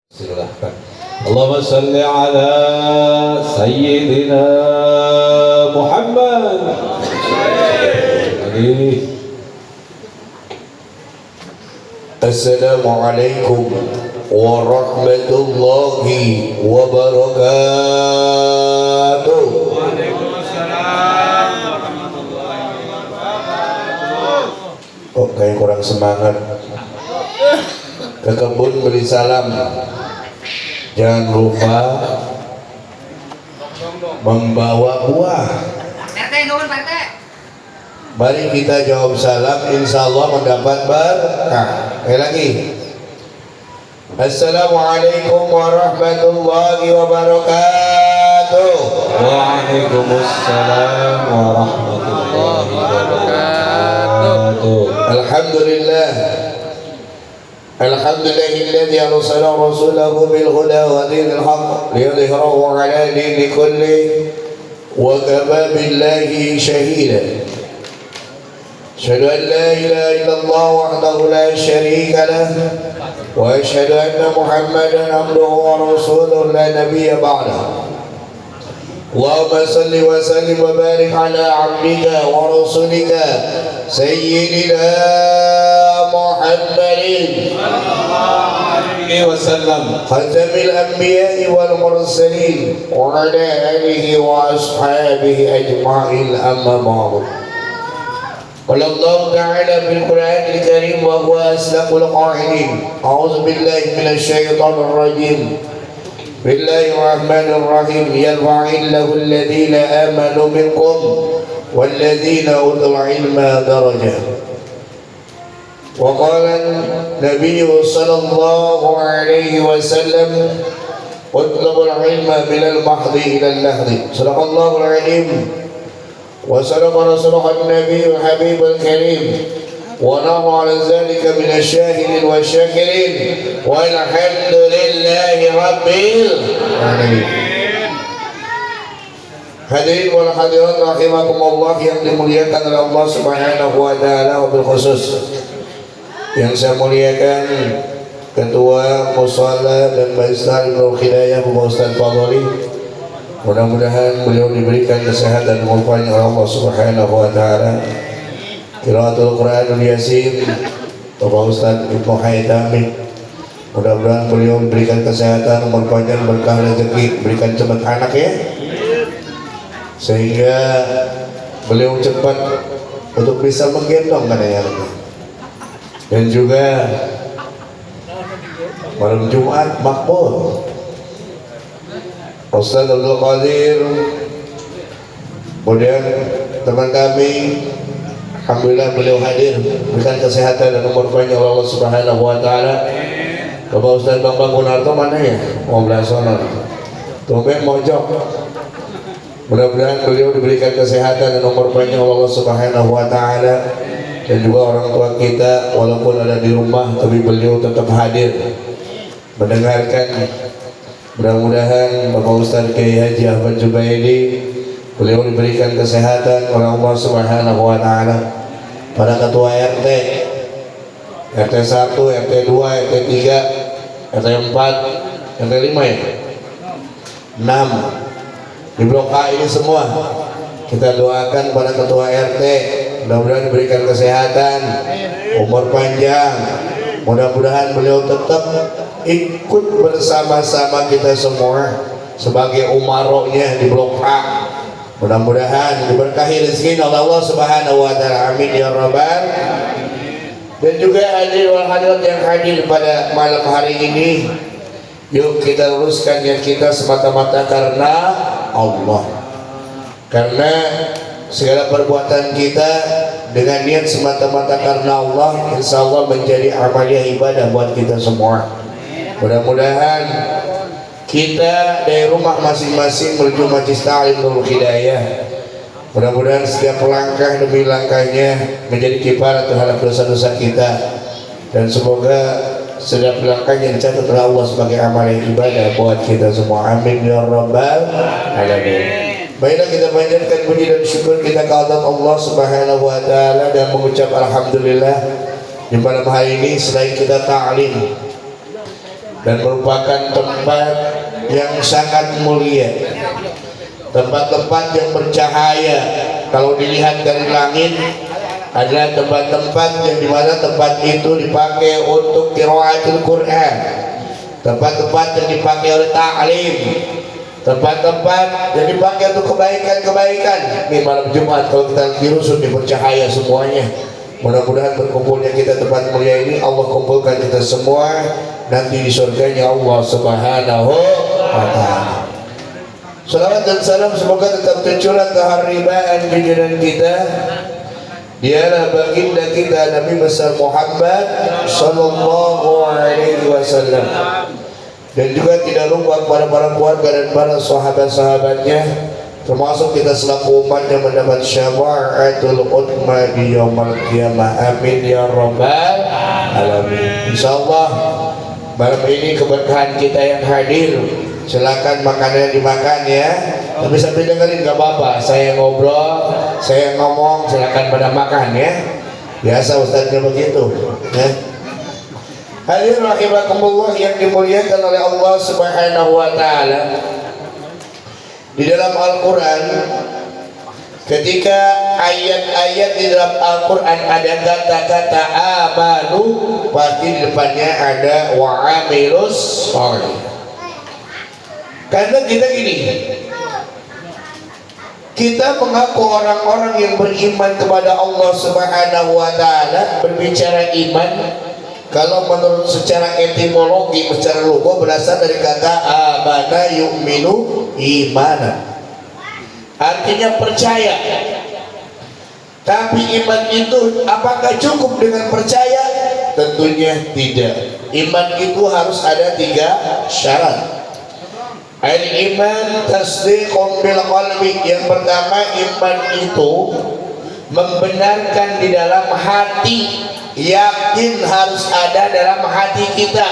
Silahkan. Allahumma salli ala Sayyidina Muhammad. Assalamualaikum warahmatullahi wabarakatuh. Waalaikumsalam warahmatullahi wabarakatuh. Kok kayak kurang semangat? Ke kebun beri salam. Jangan lupa membawa buah. Mari kita jawab salam, insya Allah mendapat berkah. Lagi. Assalamualaikum warahmatullahi wabarakatuh. Waalaikumsalam warahmatullahi wabarakatuh. Alhamdulillah. Alhamdulillahilladzi arsala rasulahu bil huda wa dinil haqq liyudhhirahu 'ala dini kulli wa kafa billahi shahida. Asyhadu an la ilaha illallah wahdahu la syarika lah wa asyhadu anna Muhammadan abduhu wa rasuluhu la nabiyya ba'dahu. Allahumma salli wa sallim wa barik ala 'abdika wa rasulika sayyidina Muhammadin Wasallam khatamil anbiya'i wal mursalin wa ala alihi wa ashabihi ajma'in, amma ba'du. قال الله تعالى في القرآن الكريم وهو أصدق القائلين أعوذ بالله من الشيطان الرجيم بسم الله الرحمن الرحيم يرفع الله الذين آمنوا منكم والذين أوتوا العلم درجة. وقال النبي صلى الله عليه وسلم اطلبوا العلم من المحض إلى اللحظ. صدق الله العليم وصدق رسوله النبي الحبيب الكريم ونحن على ذلك من الشاهدين والشاكرين والحمد لله رب العالمين. Hadirin wal hadirat rahimakumullah yang dimuliakan oleh Allah Subhanahu wa taala, wabil khusus yang saya muliakan Ketua Musalla dan Majelis Nurul Hidayah Bapak Ustaz Fadholi. Mudah-mudahan beliau diberikan kesehatan dan umurnya oleh Allah Subhanahu wa taala. Qiraatul Qur'anul Yasin Bapak Ustaz Ibnu Haitami. Mudah-mudahan beliau diberikan kesehatan, umur panjang, berkah rezeki, berikan cepat anak ya. Sehingga beliau cepat untuk bisa menggendong anaknya. Dan juga malam Jumat makbul. Ustaz Abdul Qadir, kemudian teman kami, alhamdulillah beliau hadir, berikan kesehatan dan umur panjang Allah Subhanahu wa taala. Bapak Ustaz Bang Gunarto mana ya? Mau belasona. Tumben mojok. Mudah-mudahan beliau diberikan kesehatan dan umur panjang Allah Subhanahu wa taala. Dan juga orang tua kita walaupun ada di rumah tapi beliau tetap hadir mendengarkan. Mudah-mudahan Bapak Ustaz Kiai Haji Ahmad Jubaidi beliau diberikan kesehatan oleh Allah Subhanahu wa taala. Para ketua RT 1, RT 2, RT 3, RT 4, RT 5 ya? 6 di blok A ini semua kita doakan pada ketua RT mudah-mudahan diberikan kesehatan, umur panjang. Mudah-mudahan beliau tetap ikut bersama-sama kita semua sebagai umarohnya di blok A. Mudah-mudahan diberkahi rezeki oleh Allah Subhanahu wa taala. Amin ya rabbal. Dan juga hadirin wal hadirat yang hadir pada malam hari ini, yuk kita luruskan niat kita semata-mata karena Allah. Karena segala perbuatan kita dengan niat semata-mata karena Allah, insya Allah menjadi amaliyah ibadah buat kita semua. Mudah-mudahan kita dari rumah masing-masing menuju Majelis Ta'lim Nurul Hidayah, mudah-mudahan setiap langkah demi langkahnya menjadi kifarat terhadap dosa-dosa kita, dan semoga setiap langkahnya dicatat oleh Allah sebagai amaliyah ibadah buat kita semua. Amin ya rabbal alamin. Baiklah, kita panjatkan puji dan syukur kita kepada Allah Subhanahu wa taala dan mengucap alhamdulillah di malam hari ini. Selain kita ta'lim, dan merupakan tempat yang sangat mulia, tempat-tempat yang bercahaya. Kalau dilihat dari langit adalah tempat-tempat yang dimana tempat itu dipakai untuk qiraatul Quran, tempat-tempat yang dipakai oleh ta'lim, tempat-tempat yang dipakai untuk kebaikan-kebaikan. Ini malam Jumat kalau kita dirusuk dipercahaya semuanya. Mudah-mudahan berkumpulnya kita tempat mulia ini Allah kumpulkan kita semua nanti di surganya Allah Subhanahu wa ta'ala. Salawat dan salam semoga tetap tercurah keharibaan junjungan kita. Dialah baginda kita Nabi besar Muhammad sallallahu alaihi wasallam, dan juga tidak lupa kepada para keluarga dan para sahabat-sahabatnya, termasuk kita selaku umat yang mendapat syafaatul utma di yaumul qiyamah. Amin ya rabbal alamin. Insyaallah malam ini keberkahan kita yang hadir. Silakan makannya dimakan ya, tapi sambil dengerin gak apa-apa. Saya ngobrol, saya ngomong, silakan pada makan ya. Biasa ustadznya begitu ya. Hadirin rahimakumullah yang dimuliakan oleh Allah Subhanahu wa ta'ala. Di dalam Al-Quran, ketika ayat-ayat di dalam Al-Quran ada kata-kata amanu, pasti di depannya ada wa'amilus sholih. Karena kita gini, kita mengaku orang-orang yang beriman kepada Allah Subhanahu wa ta'ala. Berbicara iman, kalau menurut secara etimologi, secara logo berasal dari kata amana yu'minu imana, artinya percaya. Tapi iman itu apakah cukup dengan percaya? Tentunya tidak. Iman itu harus ada 3 syarat. Al-iman tasdiqun bil qalbi. Yang pertama, iman itu membenarkan di dalam hati, yakin harus ada dalam hati kita.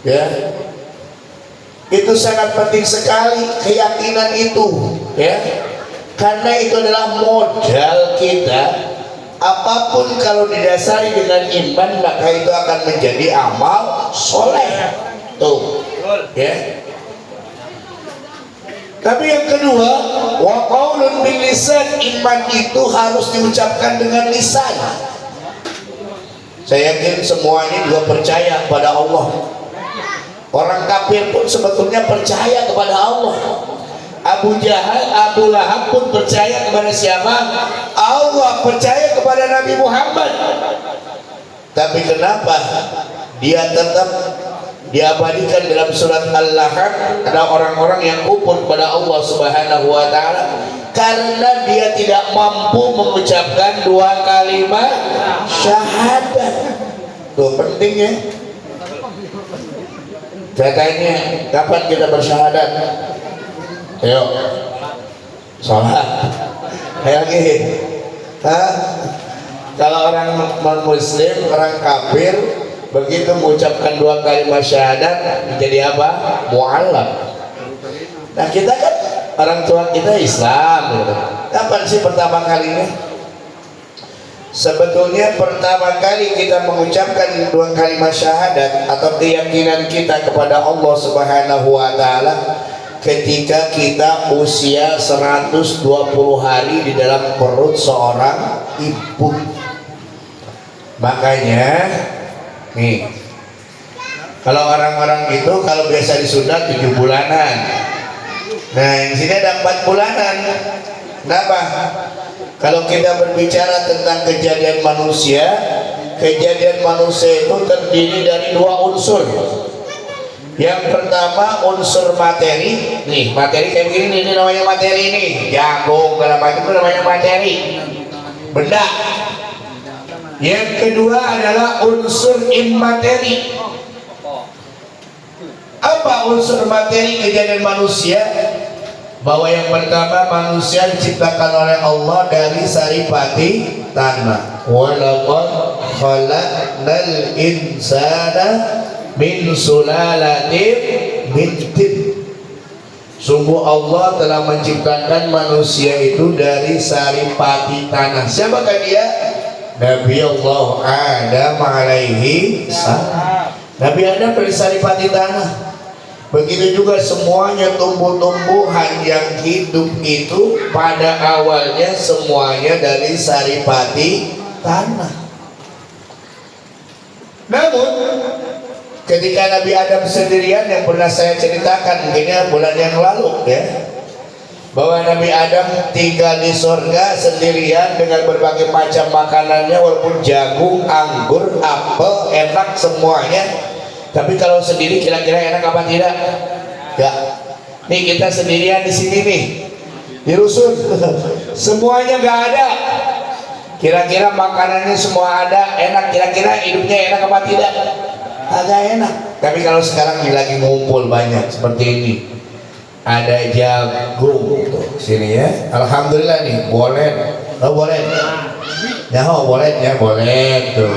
Ya, itu sangat penting sekali keyakinan itu, ya, karena itu adalah modal kita. Apapun kalau didasari dengan iman, maka itu akan menjadi amal soleh. Tuh, ya. Tapi yang kedua, wa qaulun bil lisan, iman itu harus diucapkan dengan lisan. Saya yakin semua ini juga percaya kepada Allah. Orang kafir pun sebetulnya percaya kepada Allah. Abu Jahal, Abu Lahab pun percaya kepada siapa? Allah. Percaya kepada Nabi Muhammad. Tapi kenapa dia tetap diabadikan dalam surat Al-Lahab ada orang-orang yang kufur kepada Allah Subhanahu wa ta'ala karena dia tidak mampu mengucapkan 2 kalimat syahadat. Tuh pentingnya. Katanya kapan kita bersyahadat? Ayo sholat. Ayo lagi. Kalau orang non-muslim, orang kafir, begitu mengucapkan 2 kalimat syahadat menjadi apa? Mu'allaq. Nah kita kan orang tua kita Islam gitu. Kapan sih pertama kalinya? Sebetulnya pertama kali kita mengucapkan 2 kalimat syahadat atau keyakinan kita kepada Allah Subhanahu wa ta'ala ketika kita usia 120 hari di dalam perut seorang ibu. Makanya nih, kalau orang-orang itu kalau biasa disunat 7 bulanan. Nah, yang sini ada 4 bulanan. Kenapa? Kalau kita berbicara tentang kejadian manusia itu terdiri dari 2 unsur. Yang pertama unsur materi. Nih, materi kayak begini, ini namanya materi ini. Jagung, segala macam itu namanya materi. Benda. Yang kedua adalah unsur immateri. Apa unsur materi kejadian manusia? Bahwa yang pertama manusia diciptakan oleh Allah dari saripati tanah. Walaqad khalaqnal insana min sulalatin min tin. Sungguh Allah telah menciptakan manusia itu dari saripati tanah. Siapakah dia? Nabi Allah Adam alaihi salam. Nabi Adam dari saripati tanah. Begitu juga semuanya tumbuh-tumbuhan yang hidup itu pada awalnya semuanya dari saripati tanah. Namun ketika Nabi Adam sendirian, yang pernah saya ceritakan mungkinnya bulan yang lalu ya, bahwa Nabi Adam tinggal di surga sendirian dengan berbagai macam makanannya, walaupun jagung, anggur, apel, enak semuanya. Tapi kalau sendiri kira-kira enak apa tidak? Ya. Nih kita sendirian di sini nih, di rusun, semuanya nggak ada. Kira-kira makanannya semua ada, enak. Kira-kira hidupnya enak apa tidak? Agak enak. Tapi kalau sekarang lagi ngumpul banyak seperti ini, ada jagung tuh sini ya. Alhamdulillah nih, boleh, oh boleh, ya oh boleh ya boleh tuh.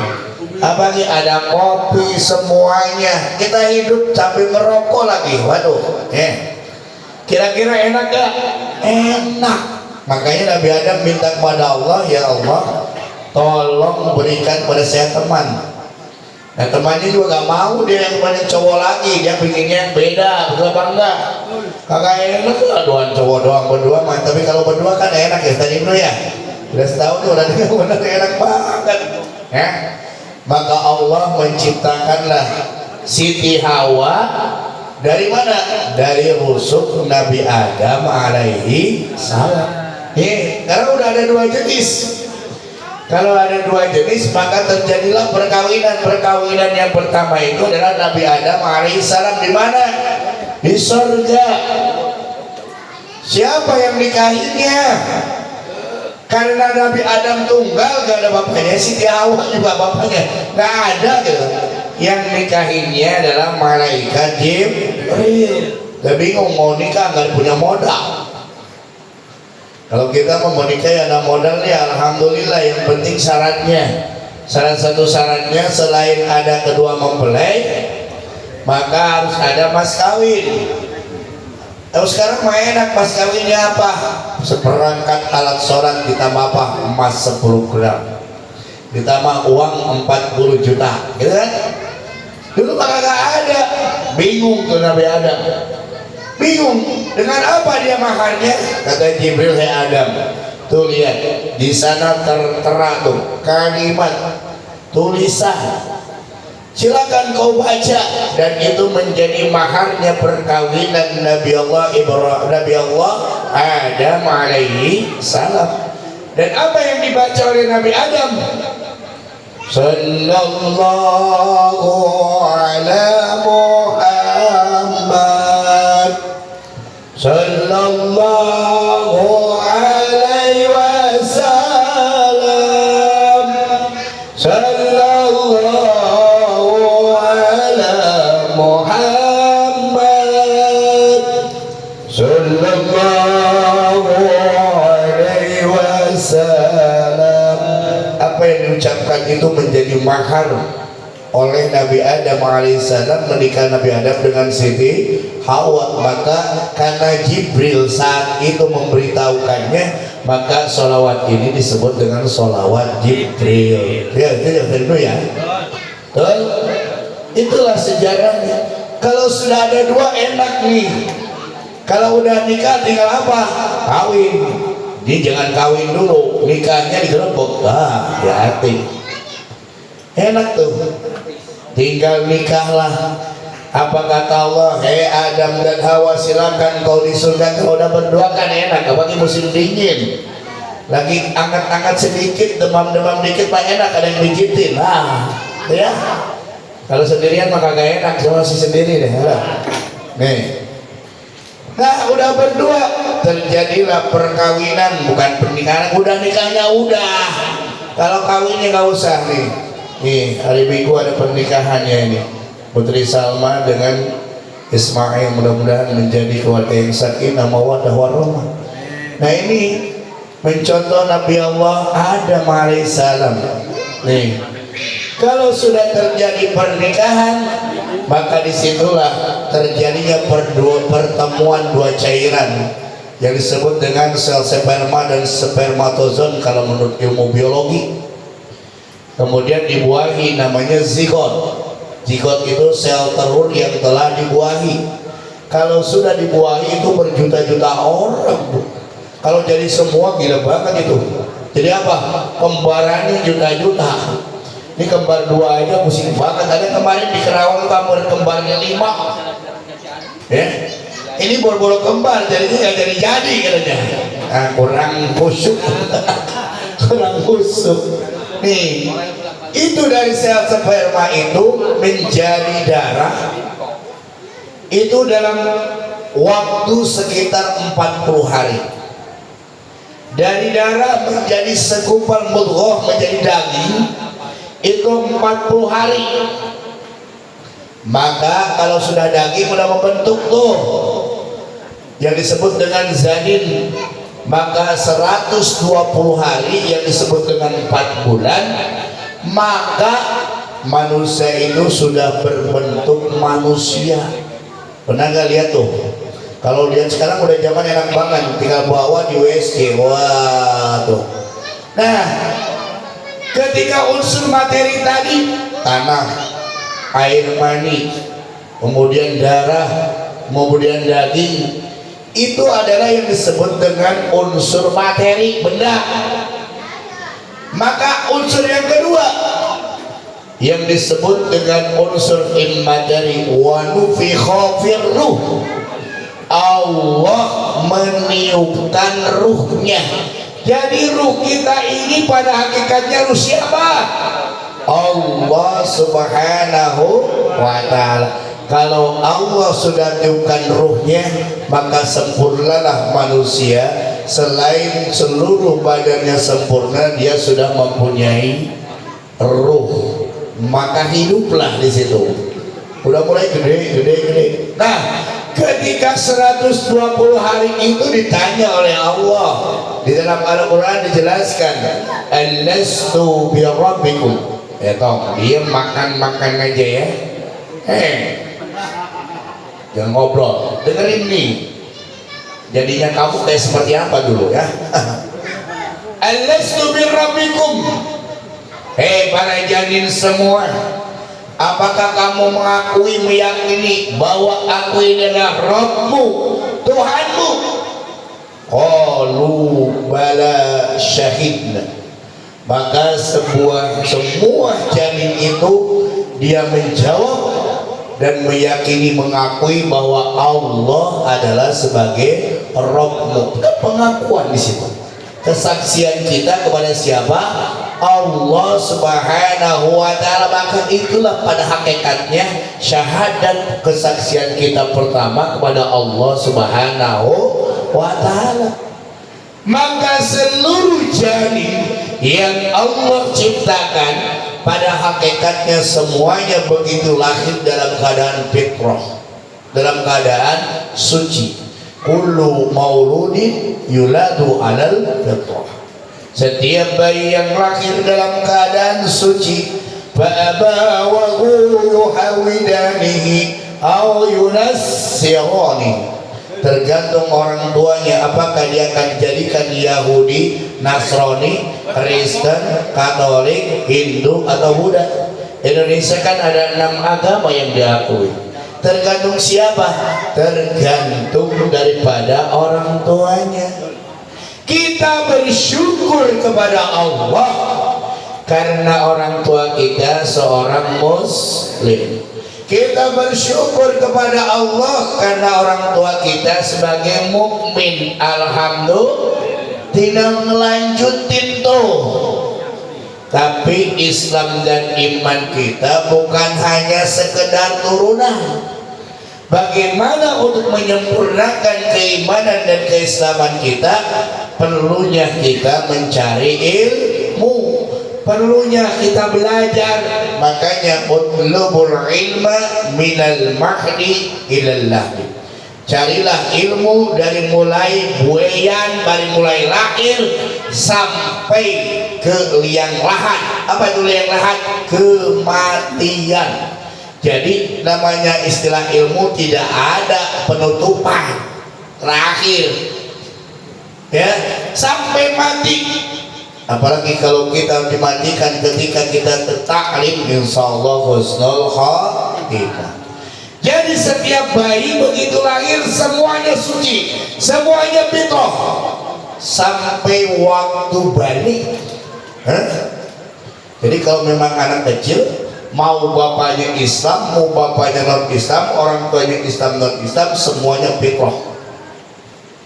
Apalagi ada kopi semuanya. Kita hidup sambil ngerokok lagi. Waduh, kira-kira enak gak? Enak. Makanya Nabi Adam minta kepada Allah, ya Allah, tolong berikan pada saya teman. Nah temannya juga gak mau, dia yang banyak cowok lagi, dia pinginnya yang beda, betul apa enggak? Kagak enak lah doang cowok doang berdua mah. Tapi kalau berdua kan enak ya, tadi itu ya. Udah setahun tuh udah benar enak banget. Ya. Maka Allah menciptakanlah Siti Hawa dari mana? Dari rusuk Nabi Adam alaihi salam. Karena udah ada dua jenis. Kalau ada dua jenis maka terjadilah perkawinan. Perkawinan yang pertama itu adalah Nabi Adam alaihi salam di mana? Di surga. Siapa yang nikahinya? Karena Nabi Adam tunggal, gak ada bapaknya. Siti Hawa juga bapaknya gak ada gitu. Yang nikahinya adalah malaikat Jibril. Gak bingung mau nikah gak punya modal. Kalau kita mau nikah ya ada modalnya, alhamdulillah. Yang penting syaratnya, salah satu syaratnya selain ada kedua mempelai, maka harus ada mas kawin. Tahu sekarang mah enak mas kawinnya apa? Seperangkat alat sholat ditambah apa? Emas 10 gram, ditambah uang 40 juta, gitu kan? Dulu mah gak ada. Bingung tuh Nabi Adam. Bingung dengan apa dia makannya? Kata Jibril, hai Adam, tuh lihat di sana tertera tuh kalimat tulisan. Silakan kau baca, dan itu menjadi maharnya perkawinan Nabi Allah Adam alaihi salam. Dan apa yang dibaca oleh Nabi Adam? Sallallahu ala Muhammad, sallallahu alaihi wasallam, sallallahu Muhammad, sallallahu alaihi wasallam. Apa yang diucapkan itu menjadi mahar oleh Nabi Adam alaihissalam, menikah Nabi Adam dengan Siti Hawa. Maka karena Jibril saat itu memberitahukannya, maka sholawat ini disebut dengan sholawat Jibril. Ya, itu ya. Betul? Itulah sejarahnya. Kalau sudah ada dua enak nih. Kalau udah nikah tinggal apa? Kawin. Jadi jangan kawin dulu, nikahnya digerebek. Hati. Enak tuh. Tinggal nikahlah. Apa kata Allah? Hei Adam dan Hawa, silakan kau di surga. Kalau udah berdua kan enak, apalagi musim dingin. Lagi angkat-angkat sedikit, demam-demam dikit pak enak, ada yang pijitin. Nah, ya. Kalau sendirian mah kagak enak, cuma si sendiri deh. Nih. Nah, udah berdua terjadilah perkawinan, bukan pernikahan. Udah nikahnya udah. Kalau kawinnya nggak usah nih. Nih, hari Minggu ada pernikahannya ini. Putri Salma dengan Ismail, mudah-mudahan menjadi keluarga yang sakinah mawaddah warahmah. Nah, ini mencontoh Nabi Allah Adam alaihissalam. Nih, kalau sudah terjadi pernikahan, maka disitulah terjadinya pertemuan dua cairan yang disebut dengan sel sperma dan spermatozoon kalau menurut ilmu biologi. Kemudian dibuahi namanya zigot. Zigot itu sel telur yang telah dibuahi. Kalau sudah dibuahi itu berjuta-juta orang. Kalau jadi semua gila banget itu. Jadi apa? Kembarannya juta-juta. Ini kembar 2 aja pusing banget. Ada kemarin di Kerawang kamu kembarnya 5. Ya. Ini boro-boro kembar jadinya nggak jadi katanya. Nah, kurang khusyuk. Kurang khusyuk. Nih, itu dari sel sperma itu menjadi darah. Itu dalam waktu sekitar 40 hari. Dari darah menjadi segumpal mudghah menjadi daging itu 40 hari. Maka kalau sudah daging sudah membentuk tuh yang disebut dengan janin, maka 120 hari yang disebut dengan 4 bulan, maka manusia itu sudah berbentuk manusia. Pernah nggak lihat tuh? Kalau lihat sekarang udah zaman enak banget, tinggal bawa di WC. Wah tuh. Nah, ketika unsur materi tadi, tanah, air mani, kemudian darah, kemudian daging, itu adalah yang disebut dengan unsur materi, benda. Maka unsur yang kedua yang disebut dengan unsur immateri, wa nufikha fir ruh, Allah meniupkan ruhnya. Jadi ruh kita ini pada hakikatnya ruh siapa? Allah subhanahu wa ta'ala. Kalau Allah sudah tiupkan ruhnya, maka sempurnalah manusia. Selain seluruh badannya sempurna, dia sudah mempunyai ruh. Maka hiduplah di situ. Udah mulai gede. Nah, ketika 120 hari itu ditanya oleh Allah di dalam Al-Quran dijelaskan, alastu bi rabbikum. Toh, dia makan aja ya. Jangan ngobrol, dengerin nih. Jadinya kamu kayak seperti apa dulu ya? Alastu bi rabbikum. Para janin semua, apakah kamu mengakui, meyakini bahwa aku ini adalah Rabbmu, Tuhanmu? Qalu bala syahidna. Maka semua janin itu dia menjawab dan meyakini, mengakui bahwa Allah adalah sebagai Rabbmu. Pengakuan di situ. Kesaksian kita kepada siapa? Allah subhanahu wa ta'ala. Maka itulah pada hakikatnya syahadat, kesaksian kita pertama kepada Allah subhanahu wa ta'ala. Maka seluruh janin yang Allah ciptakan pada hakikatnya semuanya begitu lahir dalam keadaan fitrah, dalam keadaan suci. Kullu mauludin yuladu alal fitrah. Setiap bayi yang lahir dalam keadaan suci, fa'abawahu yuhawidanihi aw yunassirani. Tergantung orang tuanya, apakah dia akan dijadikan Yahudi, Nasrani, Kristen, Katolik, Hindu atau Buddha. Indonesia kan ada 6 agama yang diakui. Tergantung siapa? Tergantung daripada orang tuanya. Kita bersyukur kepada Allah karena orang tua kita seorang muslim. Kita bersyukur kepada Allah karena orang tua kita sebagai mukmin. Alhamdulillah. Tidak melanjutin tuh. Tapi Islam dan iman kita bukan hanya sekedar turunan. Bagaimana untuk menyempurnakan keimanan dan keislaman kita? Perlunya kita mencari ilmu, perlunya kita belajar. Makanya utlubul ilma minal mahdi ilal lahdi. Carilah ilmu dari mulai buayan, dari mulai lahir sampai ke liang lahat. Apa itu liang lahat? Kematian. Jadi namanya istilah ilmu tidak ada penutupan, terakhir ya, sampai mati. Apalagi kalau kita dimandikan ketika kita tertaklim, insyaallah husnul khatimah. Jadi setiap bayi begitu lahir semuanya suci, semuanya fitrah sampai waktu balik. Jadi kalau memang anak kecil, mau bapaknya Islam, mau bapaknya non Islam, orang tuanya Islam non Islam, semuanya fitrah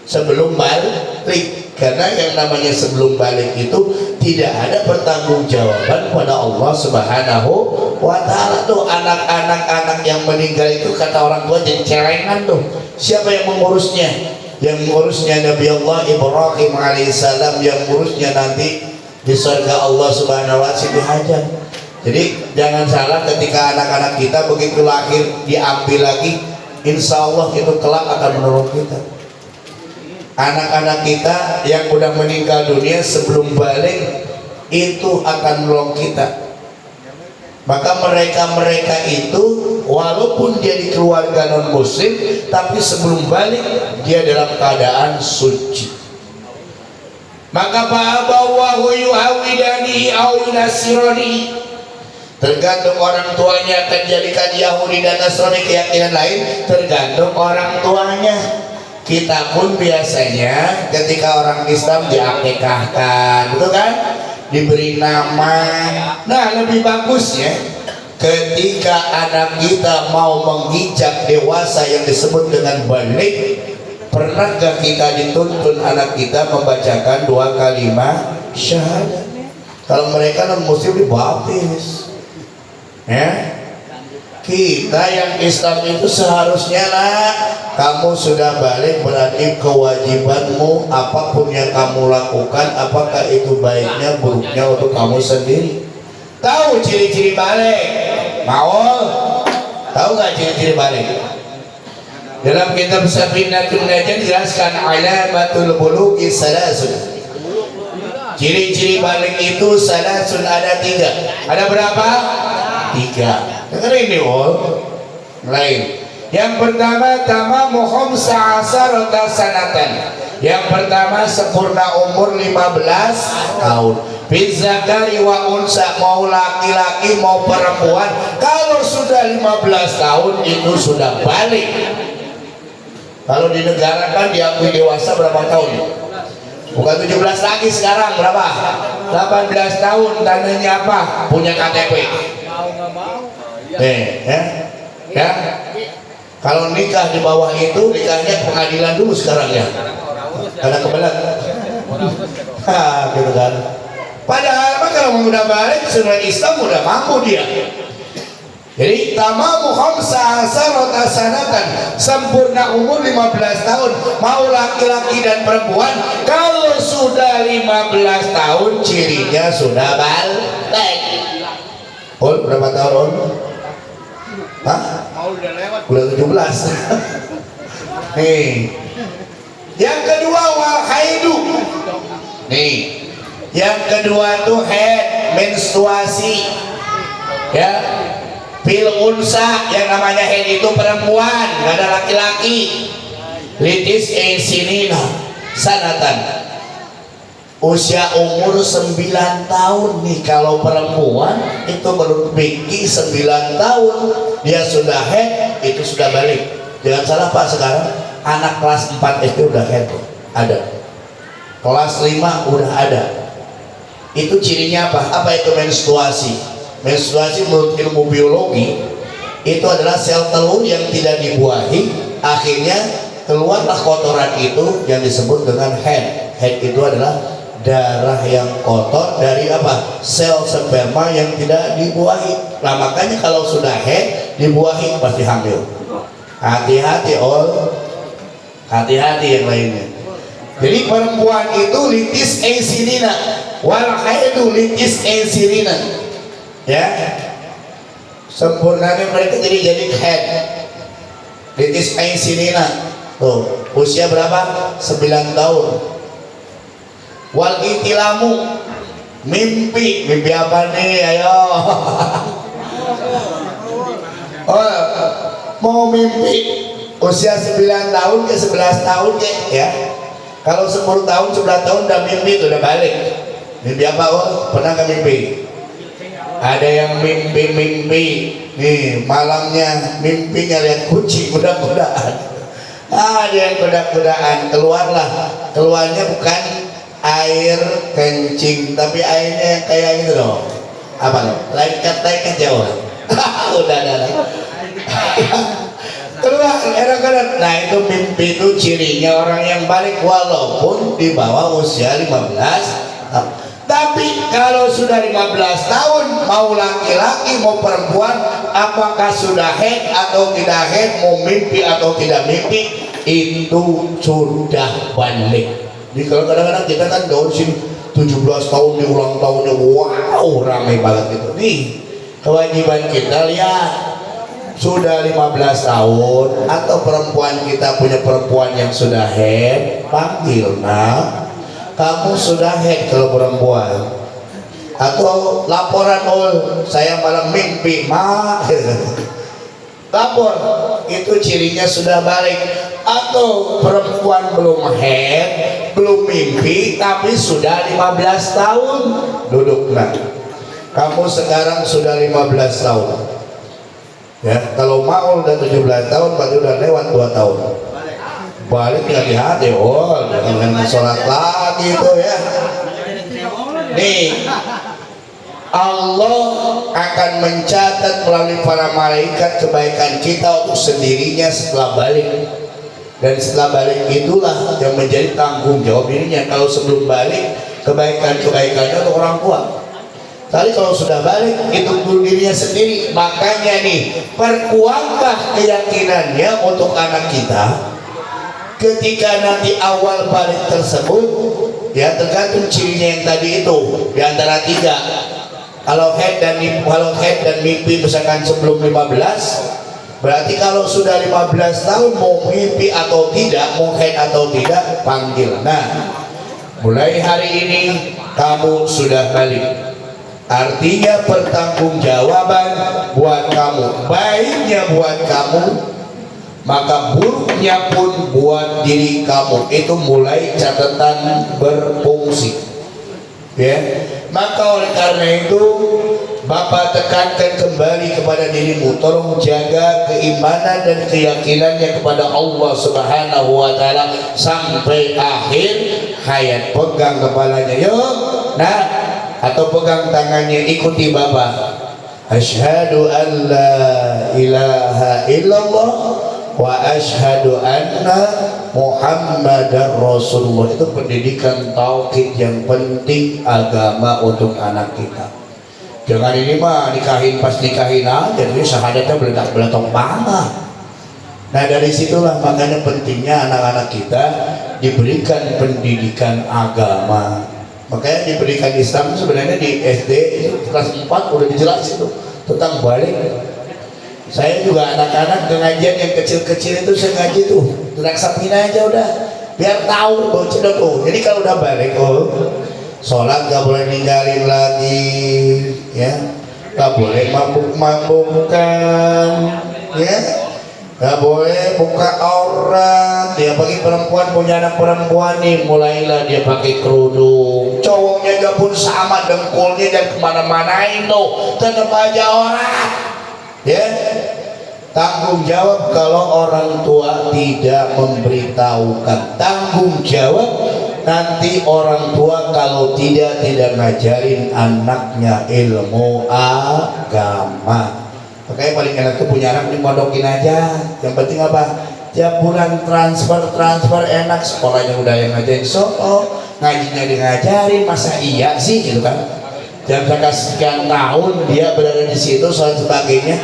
sebelum balik. Karena yang namanya sebelum balik itu tidak ada pertanggungjawaban pada Allah Subhanahu wa ta'ala. Tuh anak yang meninggal itu kata orang tua jadi celengan tuh. Siapa yang mengurusnya? Yang mengurusnya Nabi Allah Ibrahim alaihissalam, yang mengurusnya nanti di surga Allah Subhanahu wa ta'ala Siti Hajar. Jadi jangan salah ketika anak-anak kita begitu lahir diambil lagi, insya Allah itu kelak akan menolong kita. Anak-anak kita yang udah meninggal dunia sebelum balik itu akan menolong kita. Maka mereka itu walaupun dia di keluarga non muslim, tapi sebelum balik dia dalam keadaan suci. Maka fa'abawahu yuhawidani au yunasirani, tergantung orang tuanya akan jadikan Yahudi dan Nasrani, keyakinan lain tergantung orang tuanya. Kita pun biasanya ketika orang Islam diakikahkan, betul kan? Diberi nama. Nah, lebih bagusnya ketika anak kita mau menginjak dewasa yang disebut dengan balik, pernahkah kita dituntun anak kita membacakan 2 kalimat syahadat? Kalau mereka non muslim dibaptis, ya. Kita yang Islam itu seharusnya lah, kamu sudah balik berarti kewajibanmu apapun yang kamu lakukan, apakah itu baiknya buruknya untuk kamu sendiri. Tahu ciri-ciri balik? Mau? Tahu nggak ciri-ciri balik? Dalam kitab Safinatul Najah dijelaskan alamatul bulughi salasun. Ciri-ciri balik itu salasun ada 3. Ada berapa? 3. Dengerin nih, lain. Yang pertama tamamu khamsa asarata sanatan. Yang pertama sempurna umur 15 tahun. Bizakari wa unsa, mau laki-laki mau perempuan, kalau sudah 15 tahun itu sudah balik. Kalau di negara kan diakui dewasa berapa tahun? Bukan 17 lagi sekarang, berapa? 18 tahun. Tandanya apa? Punya KTP. Ya. Kalau nikah di bawah itu nikahnya pengadilan dulu sekarang ya. Karena kebelat. Gitu kan. Padahal kalau udah balik sudah Islam udah mampu dia. Jadi tamamu khamsa asarata sanatan, sempurna umur 15 tahun, mau laki-laki dan perempuan. Kalau sudah 15 tahun cirinya sudah balik. Berapa tahun? Hah? Udah lewat. Udah 17. Nih. Yang kedua wal haidu. Nih. Yang kedua tuh haid, menstruasi. Ya. Pil unsa, yang namanya haid itu perempuan, nggak ada laki-laki. Litis sinina sanatan. Usia umur 9 tahun nih kalau perempuan itu menurut Biki 9 tahun dia sudah haid, itu sudah balik. Jangan salah Pak, sekarang anak kelas 4 SD udah haid tuh. Ada. Kelas 5 udah ada. Itu cirinya apa? Apa itu menstruasi? Menstruasi menurut ilmu biologi itu adalah sel telur yang tidak dibuahi, akhirnya keluarlah kotoran itu yang disebut dengan haid. Haid itu adalah darah yang kotor dari apa? Sel sperma yang tidak dibuahi. Nah makanya kalau sudah haid dibuahi pasti hamil. Hati-hati hati-hati yang lainnya. Jadi perempuan itu litis sinina, wal haidu litis sinina. Ya, sempurnanya mereka jadi haid. Litis sinina. Tuh, usia berapa? 9 tahun. Wal itilamu, mimpi apa nih? Ayo. Mau mimpi usia 9 tahun ke 11 tahun ya. Kalau 10 tahun 11 tahun udah mimpi itu udah balik. Mimpi apa? Oh, pernah nggak mimpi? Ada yang mimpi nih malamnya mimpinya lihat kucing kuda-kudaan. Ada yang kuda-kudaan, keluarnya bukan air kencing tapi airnya yang kayak gitu loh. Apa loh? Lengket jauh. Udah. Keluar kadang-kadang. Nah itu mimpi itu cirinya orang yang balik walaupun di bawah usia 15 tahun. Tapi kalau sudah 15 tahun, mau laki-laki mau perempuan, apakah sudah head atau tidak head, mau mimpi atau tidak mimpi, itu sudah balik. Jadi kalau kadang-kadang kita kan gaul sini 17 tahun di ulang tahunnya, wow ramai banget gitu. Nih kewajiban kita lihat sudah 15 tahun atau perempuan kita punya perempuan yang sudah head, panggil nak. Kamu sudah head kalau perempuan, atau laporan saya malam mimpi mak lapor, itu cirinya sudah balik. Atau perempuan belum head belum mimpi tapi sudah 15 tahun, duduk nak, kamu sekarang sudah 15 tahun ya, kalau mau udah 17 tahun berarti udah lewat 2 tahun balik hati-hati. Jangan sholat lagi itu ya. Nih Allah akan mencatat melalui para malaikat kebaikan kita untuk sendirinya setelah balik, dan setelah balik itulah yang menjadi tanggung jawab dirinya. Kalau sebelum balik kebaikannya untuk orang tua, tapi kalau sudah balik itu untuk dirinya sendiri. Makanya nih perkuatlah keyakinannya untuk anak kita. Ketika nanti awal balik tersebut ya, tergantung cirinya yang tadi itu di antara 3. Kalau head dan mimpi misalkan sebelum 15, berarti kalau sudah 15 tahun mau mimpi atau tidak, mau head atau tidak, panggil. Nah mulai hari ini kamu sudah balik, artinya pertanggungjawaban buat kamu, baiknya buat kamu, maka buruknya pun buat diri kamu. Itu mulai catatan berfungsi ya. Maka oleh karena itu Bapak tekankan kembali kepada dirimu, tolong jaga keimanan dan keyakinannya kepada Allah Subhanahu wa Ta'ala sampai akhir hayat. Pegang kepalanya yuk, nah, atau pegang tangannya, ikuti Bapak. Asyhadu an la ilaha illallah wa asyhadu anna Muhammadar Rasulullah. Itu pendidikan tauhid yang penting agama untuk anak kita. Jangan ini mah nikahin pas nikahin aja, jadi syahadatnya beletak-beletok banget. Nah dari situlah makanya pentingnya anak-anak kita diberikan pendidikan agama. Makanya diberikan Islam sebenarnya di SD itu kelas 4 udah dijelasin tuh tentang balik. Saya juga anak-anak pengajian yang kecil-kecil itu saya ngaji tuh tentang sapina aja udah biar tahu tuh. Jadi kalau udah balik sholat gak boleh ninggalin lagi ya, gak boleh mabuk-mabukan ya, gak boleh buka aurat ya. Bagi perempuan punya anak perempuan nih, mulailah dia pakai kerudung. Cowoknya juga pun sama, dengkulnya dan kemana-manain tuh tetap aja aurat ya. Tanggung jawab kalau orang tua tidak memberitahukan, tanggung jawab nanti orang tua kalau tidak ngajarin anaknya ilmu agama. Makanya paling enak tuh punya anak dimondokin aja. Yang penting apa? Tiap bulan transfer enak, sekolahnya udah yang ngajarin, ngajinya dia ngajarin, masa iya sih gitu kan? Jam sekian tahun dia berada di situ soal sebagainya.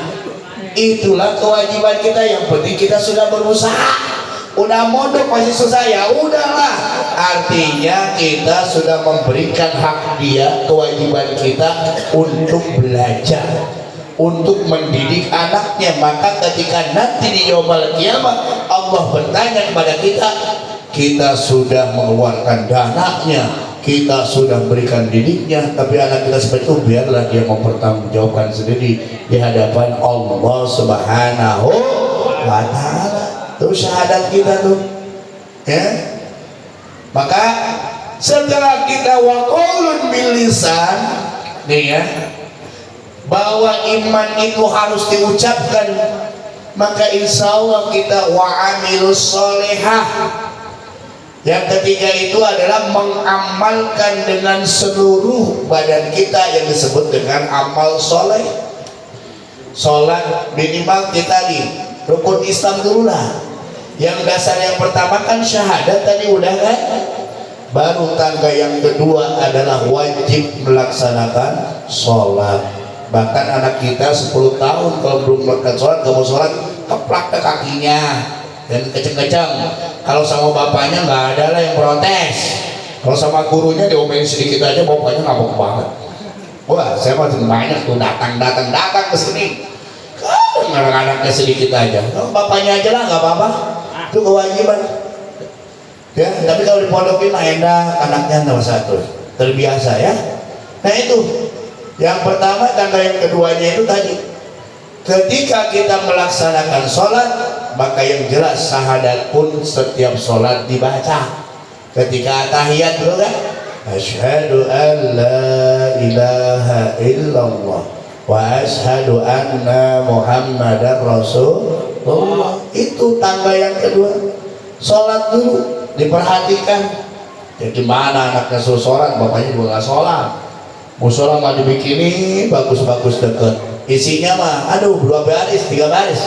Itulah kewajiban kita. Yang penting kita sudah berusaha. Udah mondok masih susah ya udahlah, artinya kita sudah memberikan hak dia, kewajiban kita untuk belajar, untuk mendidik anaknya. Maka ketika nanti di yaumul qiyamah Allah bertanya kepada kita, kita sudah mengeluarkan dananya, kita sudah berikan didiknya, tapi anak kita seperti itu biarlah dia mempertanggungjawabkan sendiri di hadapan Allah Subhanahu wa Ta'ala. Terus syahadat kita tuh ya. Maka Setelah kita waqaulun bil lisan nih ya, bahwa iman itu harus diucapkan, maka insya Allah kita wa'amilus solehah. Yang ketiga itu adalah mengamalkan dengan seluruh badan kita yang disebut dengan amal soleh. Sholat minimal kita di rukun Islam dulu lah. Yang dasar yang pertama kan syahadat tadi udah kan. Baru tangga yang kedua adalah wajib melaksanakan sholat. Bahkan anak kita 10 tahun kalau belum melakukan sholat, gak mau sholat, keplak ke kakinya dan keceng-keceng. Kalau sama bapaknya nggak ada lah yang protes. Kalau sama gurunya diomelin sedikit aja bapaknya ngambek banget. Wah, saya masih banyak tuh datang ke sini. Kadang anak-anaknya sedikit aja. Kalau bapaknya aja lah nggak apa-apa. Itu kewajiban. Ya, tapi kalau di pondok ini enak, anaknya nomor satu, terbiasa ya. Nah itu, yang pertama tangga yang keduanya itu tadi. Ketika kita melaksanakan sholat, maka yang jelas syahadat pun setiap sholat dibaca. Ketika tahiyat dulu kan, asyhadu an la ilaha illallah wa asyhadu anna muhammadar rasulullah. Itu tangga yang kedua. Sholat dulu diperhatikan. Jadi mana anaknya suruh sholat, bapaknya juga nggak sholat. Musola mah dibikinin bagus-bagus deket. Isinya mah, aduh 2 baris, 3 baris.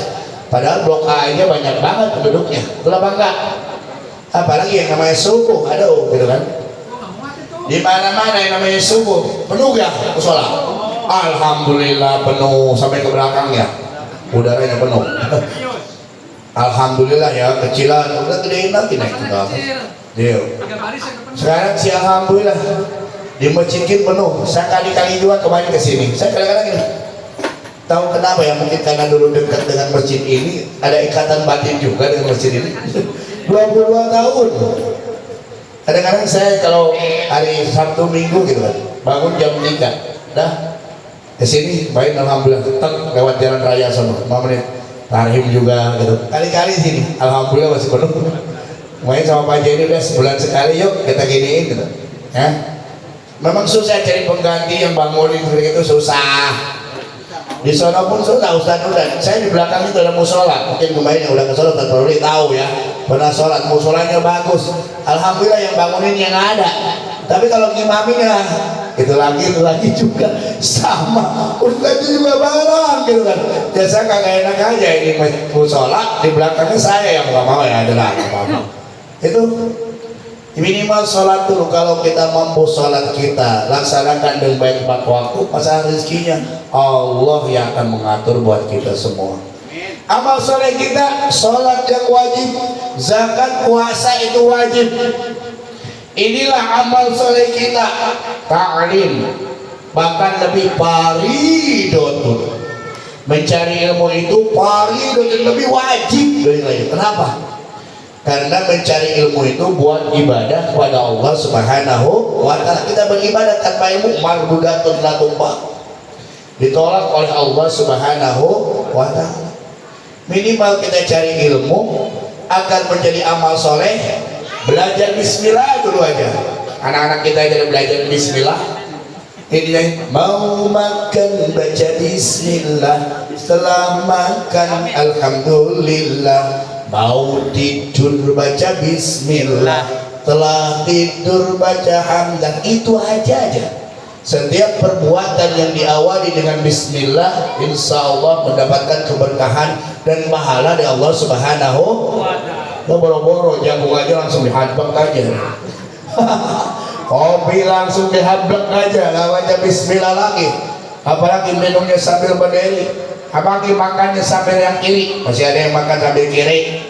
Padahal blok A nya banyak banget penduduknya. Betul apa enggak? Apalagi yang namanya subuh, aduh, gitu kan? Di mana-mana yang namanya subuh penuh ya musola. Alhamdulillah penuh sampai ke belakangnya. Udaranya penuh. Alhamdulillah ya, kecilan udah gedein lagi naik ke atas. Dia. Sekarang si alhamdulillah di masjid penuh. Saya kali-kali juga kemarin ke sini. Saya kadang-kadang gini. Tahu kenapa ya? Mungkin karena dulu dekat dengan masjid ini, ada ikatan batin juga dengan masjid ini. 22 tahun. Kadang-kadang saya kalau hari Sabtu Minggu gitu kan, bangun jam 3, dah ke sini main alhamdulillah tetap lewat jalan raya sama 5 menit. Tarhim juga gitu. Kali-kali sini, alhamdulillah masih penuh. Main sama Pak Jenny udah sebulan sekali, yuk kita giniin gitu. Ya. Memang susah cari pengganti yang bangunin seperti itu, susah. Di sana pun susah Ustaz udah. Saya di belakang itu ada musola. Mungkin kemarin yang udah ke sana Ustaz Roli tahu ya. Pernah sholat, musolanya bagus. Alhamdulillah yang bangunin yang ada. Tapi kalau ngimaminya itu lagi juga sama. Ustaz juga barang gitu kan. Ya saya kagak enak aja ini musola di belakangnya saya yang nggak mau ya adalah apa-apa. Itu minimal sholat dulu. Kalau kita mampu sholat kita laksanakan dengan baik 4 waktu, masalah rezekinya Allah yang akan mengatur buat kita semua. Amal soleh kita, sholat yang wajib, zakat, puasa itu wajib. Inilah amal soleh kita. Ta'lim, bahkan lebih paridotun. Mencari ilmu itu paridotun, lebih wajib dari lain. Kenapa? Karena mencari ilmu itu buat ibadah kepada Allah Subhanahu wa ta'ala. Kita beribadah tanpa ilmu mardudatun la tumpah, ditolak oleh Allah Subhanahu wa ta'ala. Minimal kita cari ilmu agar menjadi amal soleh. Belajar bismillah dulu aja. Anak-anak kita aja belajar bismillah. Ini yang mau makan baca bismillah, setelah makan alhamdulillah. Mau tidur baca bismillah, telah tidur baca hamdan. Itu aja. Setiap perbuatan yang diawali dengan bismillah, insya Allah mendapatkan keberkahan dan pahala dari Allah Subhanahu wa ta'ala. Boro-boro jagung aja langsung dihadbak aja. Kopi langsung dihadbak aja, nggak baca bismillah lagi. Apalagi minumnya sambil berdiri, apalagi makannya sambil yang kiri. Masih ada yang makan sambil kiri.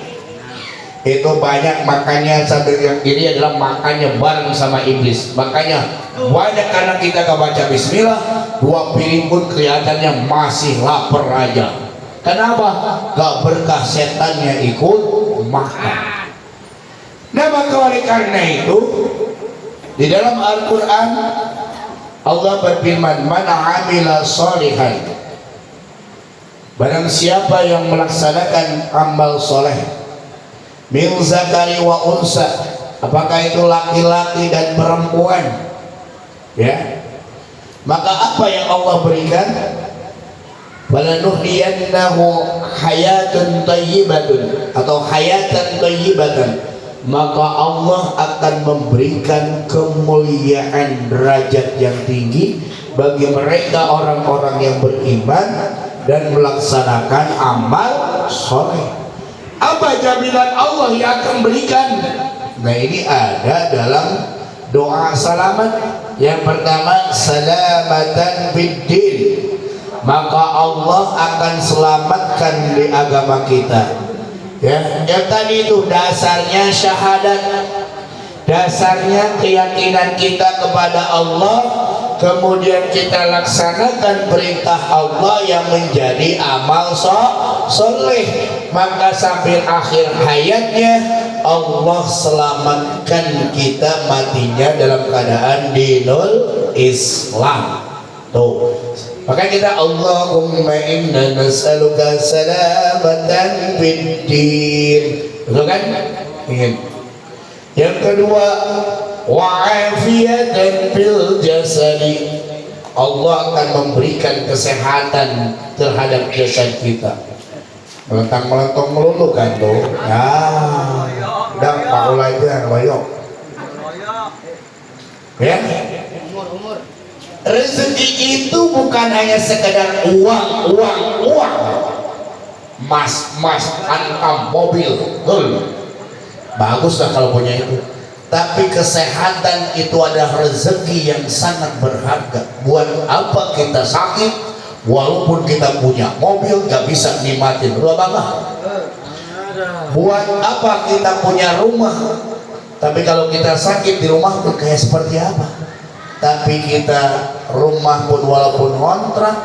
Itu banyak makannya sambil yang kiri adalah makannya bareng sama iblis. Makanya banyak karena kita gak baca bismillah, 2 piring pun kelihatannya masih lapar aja. Kenapa? Gak berkah, setannya ikut makan. Nah maka oleh karena itu di dalam Al-Quran Allah berfirman, man amila sholihan, barang siapa yang melaksanakan amal soleh, min zakari wa unsa, apakah itu laki-laki dan perempuan, ya, maka apa yang Allah berikan? Falanuhyiyannahu hayatun thayyibatan atau hayatan thayyibatan, maka Allah akan memberikan kemuliaan derajat yang tinggi bagi mereka orang-orang yang beriman dan melaksanakan amal soleh. Apa jaminan Allah yang akan berikan? Nah, ini ada dalam doa selamat. Yang pertama, salamatan biddin, maka Allah akan selamatkan di agama kita, ya. Yang tadi itu dasarnya syahadat, dasarnya keyakinan kita kepada Allah, kemudian kita laksanakan perintah Allah yang menjadi amal soleh, maka sampai akhir hayatnya Allah selamatkan kita matinya dalam keadaan dinul Islam. Tuh, maka kita Allahumma inna nas'aluka salamatan fid din. Betul kan? Ingin. Yang kedua, wa'afiyatan fil jasadi. Allah akan memberikan kesehatan terhadap jasad kita. Melentang-melentong melulu kan tuh. Ya. Udah pakul aja, bayok. Ya. Rezeki itu bukan hanya sekedar uang, mas, ankam, mobil, bagus lah kalau punya itu. Tapi kesehatan itu adalah rezeki yang sangat berharga. Buat apa kita sakit, walaupun kita punya mobil gak bisa nikmatin, lu bangga. Buat apa kita punya rumah, tapi kalau kita sakit di rumah pun kayak seperti apa? Tapi kita rumah pun walaupun kontrak,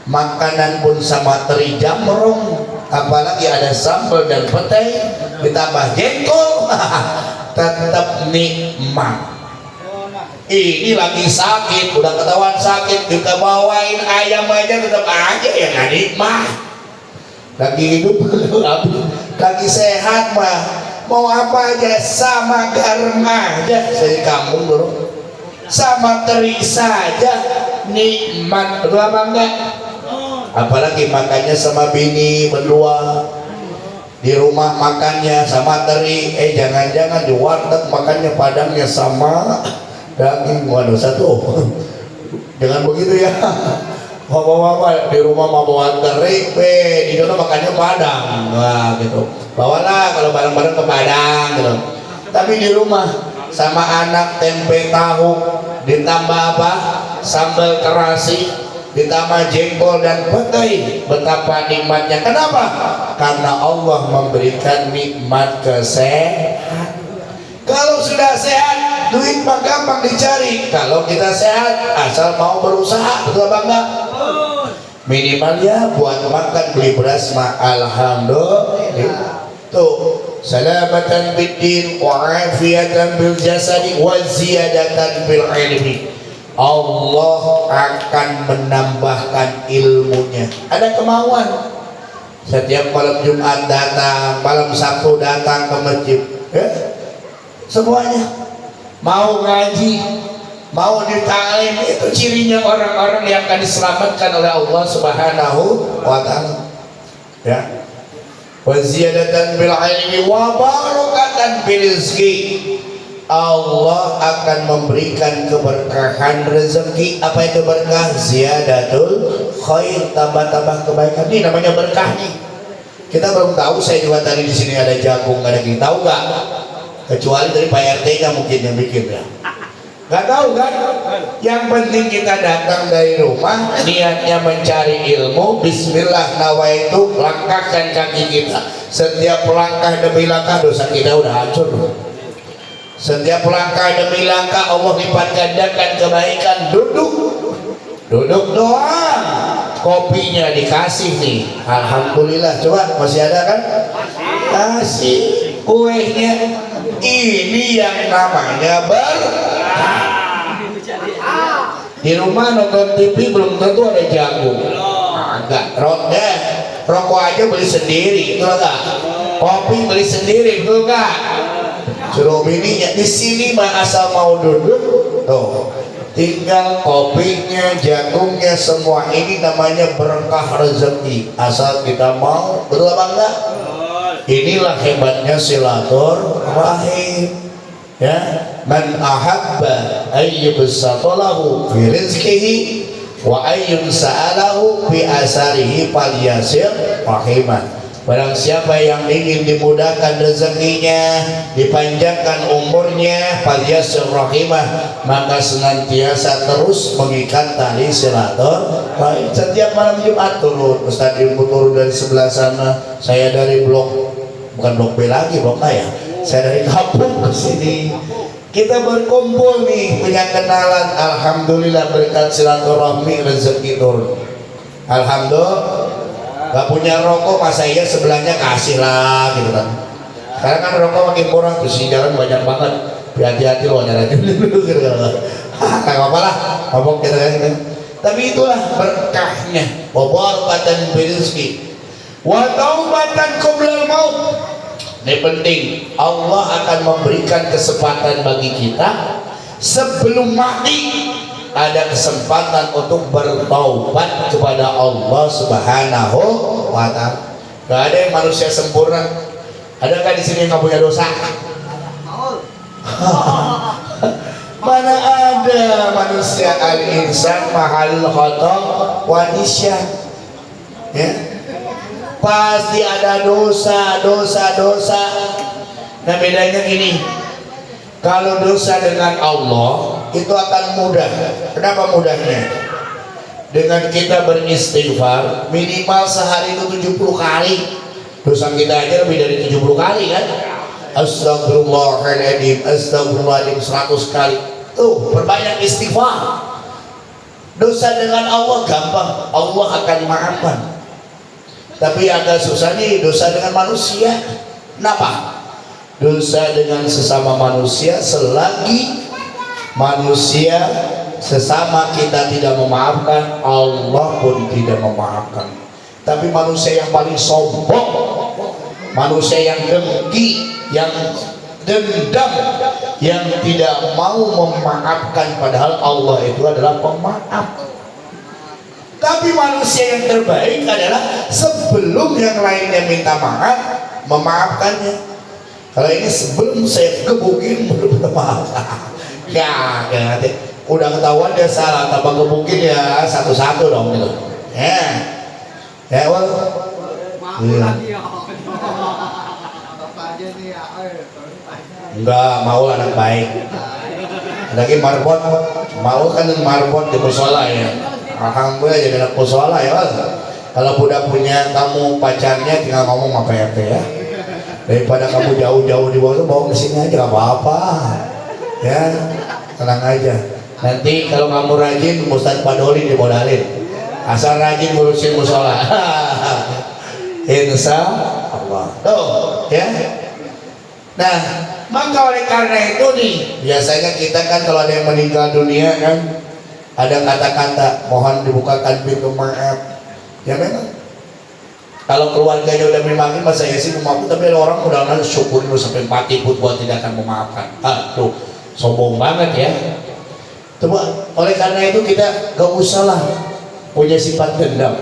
makanan pun sama teri jamrong, apalagi ada sambal dan petai ditambah jengkol, tetap nikmat. Ini lagi sakit, udah ketahuan sakit, kita bawain ayam aja tetap aja ya nggak nikmat. Lagi hidup, lagi sehat mah mau apa aja sama garam aja. Saya di kampung dulu, sama teri saja nikmat. Betul apa enggak? Apalagi makannya sama bini berdua, di rumah makannya sama teri, jangan-jangan di warteg makannya padangnya sama daging. Waduh, satu jangan begitu ya. Bapak-bapak di rumah mau bawa teri, di sana makannya padang. Wah gitu, bawalah kalau bareng-bareng ke padang gitu. Tapi di rumah sama anak tempe tahu ditambah apa, sambal terasi ditambah jengkol dan petai, betapa nikmatnya. Kenapa? Karena Allah memberikan nikmat kesehatan. Kalau sudah sehat, duit mah gampang dicari. Kalau kita sehat, asal mau berusaha, betul apa enggak? Minimal ya buat makan beli beras mah alhamdulillah. Tuh, salamatan biddin wa afiyatan bil jasadi wa ziyadatan bil ilmi. Allah akan menambahkan ilmunya. Ada kemauan. Setiap malam Jumat datang, malam Sabtu datang ke masjid, ya? Semuanya mau ngaji, mau ditalim, itu cirinya orang-orang yang akan diselamatkan oleh Allah Subhanahu wa ta'ala, ya. Wa ziyadatan bil ilmi wa barakatan bil rizqi. Allah akan memberikan keberkahan rezeki. Apa itu berkah? Ziyadatul khair, tambah-tambah kebaikan. Ini namanya berkah nih. Kita belum tahu, saya juga tadi di sini ada jagung, ada gini, tahu nggak? Kecuali dari Pak RT nya mungkin yang bikin ya. Nggak tahu kan? Yang penting kita datang dari rumah, niatnya mencari ilmu. Bismillah nawaitu, langkahkan kaki kita. Setiap langkah demi langkah dosa kita udah hancur. Setiap langkah demi langkah Allah lipat gandakan kebaikan. Duduk doang, kopinya dikasih nih, alhamdulillah. Coba masih ada kan? Kasih kuenya. Ini yang namanya di rumah nonton TV belum tentu ada jagung, agak rokok aja beli sendiri, betul gak? Kopi beli sendiri, betul gak? suruh bininya di sini mah asal mau duduk tuh tinggal kopinya, jagungnya, semua ini namanya berkah rezeki asal kita mau. Betul apa enggak? Inilah hebatnya silaturahim ya. Man ahabba ayyubsatalahu fi rizqihi wa ayyun sa'alahu bi asarihi falyasir rahimah. Barang siapa yang ingin dimudahkan rezekinya, dipanjangkan umurnya, falyasir rahimah, maka senantiasa terus mengikat tali silaturahim. Setiap malam Jumat turun, Ustaz Ilmu turun dari sebelah sana, saya dari bukan blok B lagi, blok A ya. Saya dari kampung ke sini. Kita berkumpul nih, punya kenalan, alhamdulillah berkat silaturahmi rezeki turun. Alhamdulillah. Gak punya rokok masa iya sebelahnya kasih lah gitu kan. Sekarang kan rokok makin kurang tuh di jalan banyak banget. Hati-hati loh nyala dulu gitu kan. Gak apa-apa lah, ngomong gitu kan. Tapi itulah berkahnya. Wabarakatan birizki wa taubatan qoblal maut. Ini penting, Allah akan memberikan kesempatan bagi kita sebelum mati, ada kesempatan untuk bertaubat kepada Allah Subhanahu wa Ta'ala. Gak ada yang manusia sempurna. Adakah di sini yang gak punya dosa? Mana ada manusia, al-insan mahal khata' wa nisyan ya? Pasti ada dosa. Nah bedanya gini, kalau dosa dengan Allah itu akan mudah. Kenapa mudahnya? Dengan kita beristighfar minimal sehari itu 70 kali. Dosa kita aja lebih dari 70 kali kan. Astagfirullahaladzim, astagfirullahaladzim 100 kali. Tuh, perbanyak istighfar. Dosa dengan Allah gampang, Allah akan maafkan. Tapi agak susah nih dosa dengan manusia. Kenapa? Dosa dengan sesama manusia, selagi manusia sesama kita tidak memaafkan, Allah pun tidak memaafkan. Tapi manusia yang paling sombong, manusia yang dengki, yang dendam, yang tidak mau memaafkan, padahal Allah itu adalah pemaaf. Tapi manusia yang terbaik adalah sebelum yang lainnya minta maaf, memaafkannya. Kalau ini sebelum saya gebukin baru minta maaf. Ya, udah ketahuan dia salah, tambah gebukin ya satu-satu dong gitu. Ya, wal. Enggak mau anak baik. Lagi marbot, mau kan marbot di musola ya. Alhamdulillah jadi anak musola ya. Kalau udah punya kamu pacarnya tinggal ngomong sama PRT ya. Daripada kamu jauh-jauh di bawah, bawa ke sini aja gak apa-apa. Ya, tenang aja. Nanti kalau kamu rajin, Ustaz Padoli dimodalin. Asal rajin ngurusin musola. Insya Allah. Tuh, ya. Nah, maka oleh karena itu nih, biasanya kita kan kalau ada yang meninggal dunia kan, ada kata-kata mohon dibukakan pintu maaf. Ya memang. Kalau keluarganya udah memangin masa ya sih memaafkan, tapi ada orang mudah-mudahan syukur lu sampai mati pun gua tidak akan memaafkan. Tuh sombong banget ya. Coba oleh karena itu kita gak usah lah punya sifat dendam.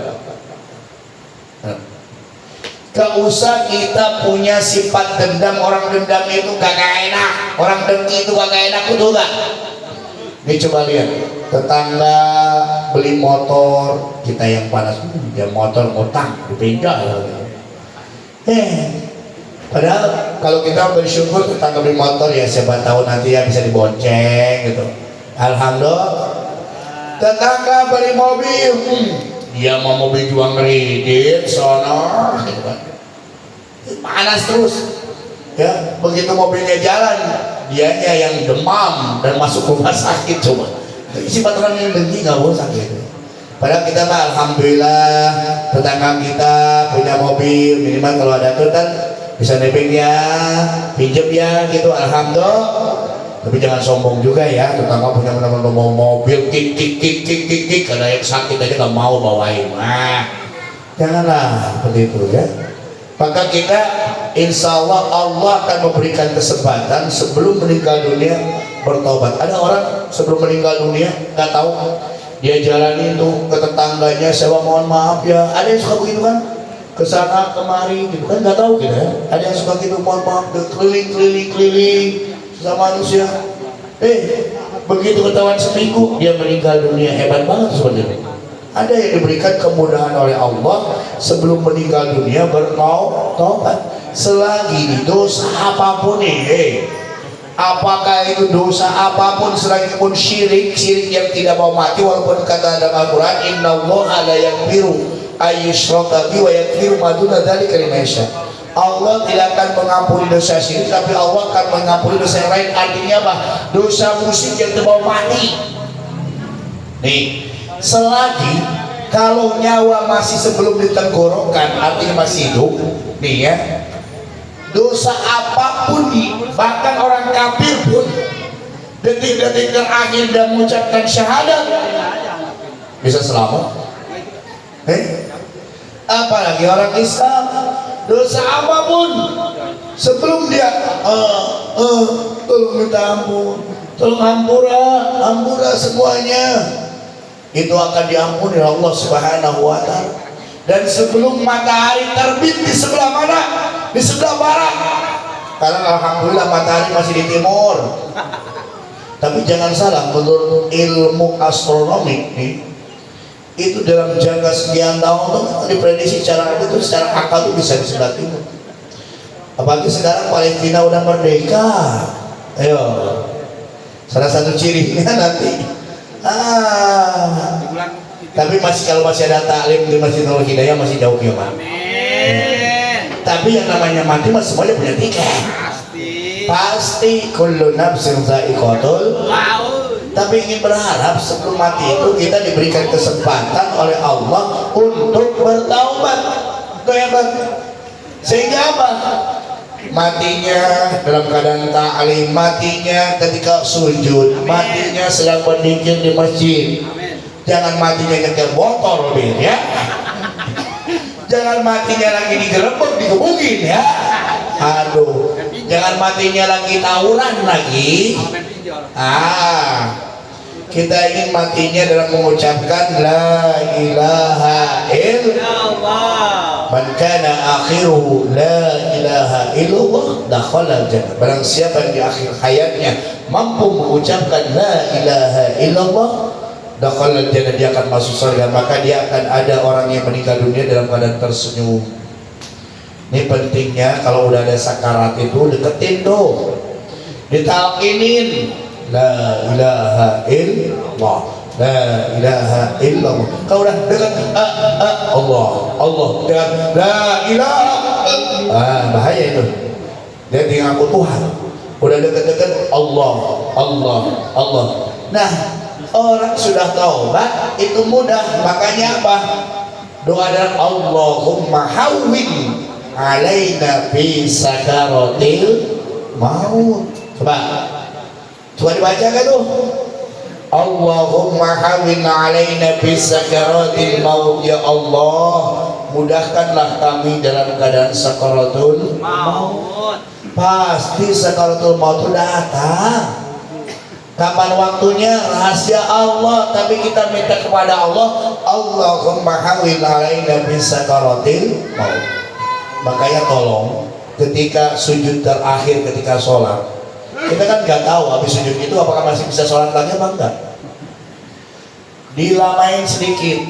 Gak usah kita punya sifat dendam. Orang dendam itu kagak enak, orang dengki itu kagak enak, betul gak? Ini coba lihat, tetangga beli motor, kita yang panas, dia motor ngutang, dipinjam. Padahal kalau kita bersyukur tetangga beli motor ya siapa tahu nanti ya bisa dibonceng gitu. Alhamdulillah. Tetangga beli mobil, dia mau mobil jual kredit, sono, gitu kan. Panas terus. Ya, begitu mobilnya jalan, dianya yang demam dan masuk rumah sakit coba. Sifat orang yang dengki nggak boleh sakit. Padahal kita mah alhamdulillah tetangga kita punya mobil, minimal kalau ada tuh kan bisa nebeng ya, pinjam ya gitu, alhamdulillah. Tapi jangan sombong juga ya, tetangga punya mobil kik karena yang sakit aja nggak mau bawain. Nah, janganlah seperti itu ya. Maka kita insya Allah Allah akan memberikan kesempatan sebelum meninggal dunia bertobat. Ada orang sebelum meninggal dunia nggak tahu, dia jalanin tuh ke tetangganya, saya mohon maaf ya. Ada yang suka begitu kan, ke sana kemari gitu kan, nggak tahu gitu ya. Ada yang suka gitu, mohon maaf, keliling sama manusia. Begitu ketahuan seminggu dia meninggal dunia, hebat banget seperti ini. Ada yang diberikan kemudahan oleh Allah sebelum meninggal dunia bertaubat. Selagi dosa apapun nih, apakah itu dosa apapun, selagi pun syirik yang tidak mau mati, walaupun kata dalam Al-Quran innallaha la yaghfiru ayyushraka bihi wa yaghfiru ma duna dzalika liman yasha. Allah tidak akan mengampuni dosa syirik, tapi Allah akan mengampuni dosa yang lain. Artinya apa? Dosa musik yang tidak mau mati nih, selagi kalau nyawa masih sebelum ditenggorokan, artinya masih hidup nih ya, dosa apapun bahkan orang kafir pun detik-detik terakhir dan mengucapkan syahadat bisa selamat. Apalagi orang Islam, dosa apapun sebelum dia tolong minta ampun, tolong ampura semuanya, itu akan diampuni oleh Allah Subhanahu wa Ta'ala. Dan sebelum matahari terbit di sebelah mana? Di sebelah barat. Karena alhamdulillah matahari masih di timur. Tapi jangan salah, menurut ilmu astronomi nih, itu dalam jangka sekian tahun tuh diprediksi secara itu, secara akal itu bisa di sebelah timur. Apalagi sekarang Palestina udah merdeka. Ayo, salah satu cirinya nanti. Tapi kalau masih ada taklim di Masjid Nurul Hidayah masih jauh ya Pak. Tapi yang namanya mati mas semuanya punya tiket. Pasti kullu nafsin dha'iqatul maut. Tapi ingin berharap sebelum mati itu kita diberikan kesempatan oleh Allah untuk bertaubat. Itu ya Pak. Sehingga apa? Matinya dalam keadaan ta'lim, matinya ketika sujud, matinya sedang berzikir di masjid. Jangan matinya nyetir motor ya. Jangan matinya lagi digerebek, digebukin ya. Aduh, jangan matinya lagi tawuran lagi. Kita ingin matinya dalam mengucapkan la ilaha illallah. Man kana akhiruhu la ilaha illallah dakhala jannah. Barang siapa yang di akhir hayatnya mampu mengucapkan la ilaha illallah dakhala jannah, dia akan masuk surga. Maka dia akan ada orang yang meninggal dunia dalam keadaan tersenyum. Ini pentingnya kalau udah ada sakarat itu deketin tuh, ditalkinin la ilaha illallah, la ilaha illallah. Kalau udah dekat Allah dengan la ilaha, bahaya itu. Dia tinggal ngaku Tuhan. Udah dekat-dekat Allah. Nah, orang sudah taubat itu mudah. Makanya apa? Doa dan Allahumma hawwin alaina fi sakaratil maut. Coba dibaca kan tuh. Allahumma hawwin alaina fi sakaratil maut. Ya Allah, mudahkanlah kami dalam keadaan sakaratul maut. Pasti sakaratul maut itu datang. Kapan waktunya rahasia Allah, tapi kita minta kepada Allah, Allahumma hawwin alaina fi sakaratil maut. Makanya tolong ketika sujud terakhir ketika sholat, kita kan nggak tahu habis sujud itu apakah masih bisa sholat lagi apa enggak. Dilamain sedikit,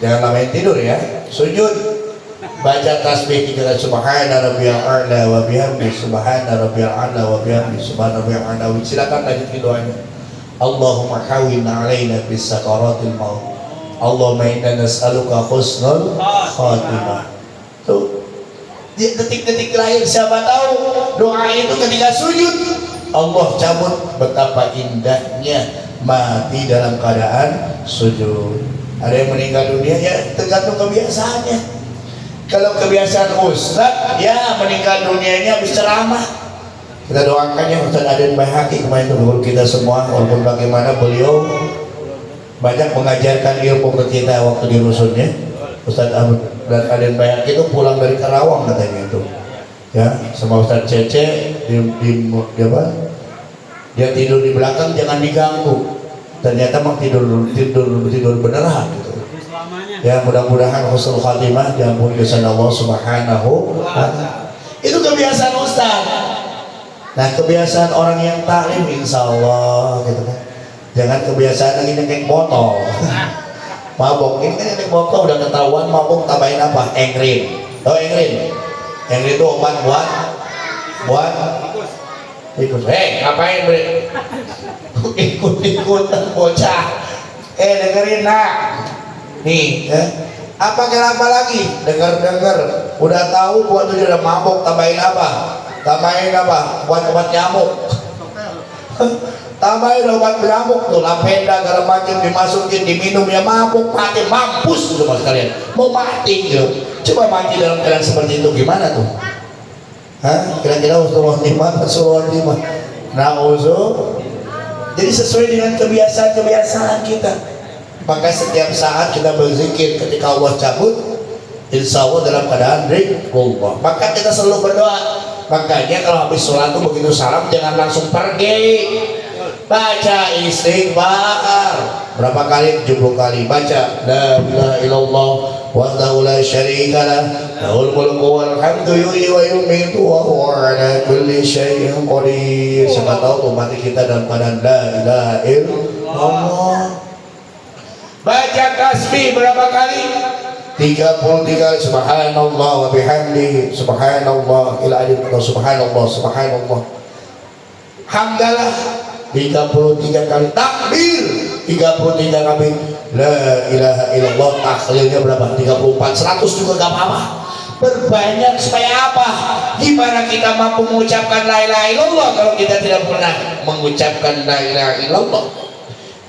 jangan lamain tidur ya. Sujud, baca tasbih 3 kali, subhana rabbiyal a'la wa bihamdi, subhana rabbiyal a'la wa bihamdi, subhana rabbiyal a'la. Silakan lanjutkan doanya. Allahumma hawwin alaina bis sakaratil maut. Allahumma inna nas'aluka husnul khatimah. Tuh, di detik-detik terakhir siapa tahu doa itu ketika sujud Allah cabut. Betapa indahnya mati dalam keadaan sujud. Ada yang meninggal dunia ya tergantung kebiasaannya. Kalau kebiasaan ustaz ya meninggal dunianya habis ceramah. Kita doakan ya Ustaz Aden Baihaqi, kemarin itu guru kita semua, walaupun bagaimana beliau banyak mengajarkan ilmu ke kita waktu di rusunnya. Ustaz Aden Baihaqi itu pulang dari Karawang katanya itu Ya, sama Ustaz Cece di apa? Dia tidur di belakang, jangan diganggu. Ternyata emang tidur beneran gitu. Ya, mudah-mudahan husnul khatimah diampuni oleh Allah Subhanahu wa taala. Itu kebiasaan Ustaz. Nah, kebiasaan orang yang taklim insya Allah gitu kan. Jangan kebiasaan lagi naik botol. Mabok, ini kan naik botol udah ketahuan mabok, tambahin apa? Engrin. Tahu engrin? Engrin itu obat buat ikut. Ngapain bre? Ikut-ikutan bocah. Dengerin nak. Nih, apa kenapa lagi? Dengar udah tahu buat itu udah mabok, tambahin apa? Buat obat nyamuk. Tambahin obat nyamuk tuh, lavenda segala macam dimasukin, diminum, ya mabuk, mati, mampus gitu mas kalian. Mau mati gitu. Coba mati dalam keadaan seperti itu gimana tuh? Kira-kira Rasulullah 5. Jadi sesuai dengan kebiasaan kita. Maka setiap saat kita berzikir ketika Allah cabut, insya Allah dalam keadaan ridho. Maka kita selalu berdoa. Makanya kalau habis sholat tuh begitu salam jangan langsung pergi. Baca istighfar. Berapa kali? 70 kali. Baca la ilaha illallah wahdahu la syarika lah, lahul mulku wal hamdu yuhyi wa yumiitu wa huwa ala kulli syai'in qadir. Siapa tahu tuh mati kita dalam keadaan la ilaha illallah. Baca tasbih berapa kali? 33 subhanallah wa bihamdihi subhanallah ila adil atau subhanallah hamdalah 33 kali, takbir 33 kali, la ilaha illallah tahlilnya berapa? 34, 100 juga gak apa-apa. Berbanyak supaya apa? Gimana kita mampu mengucapkan la ilaha illallah kalau kita tidak pernah mengucapkan la ilaha illallah?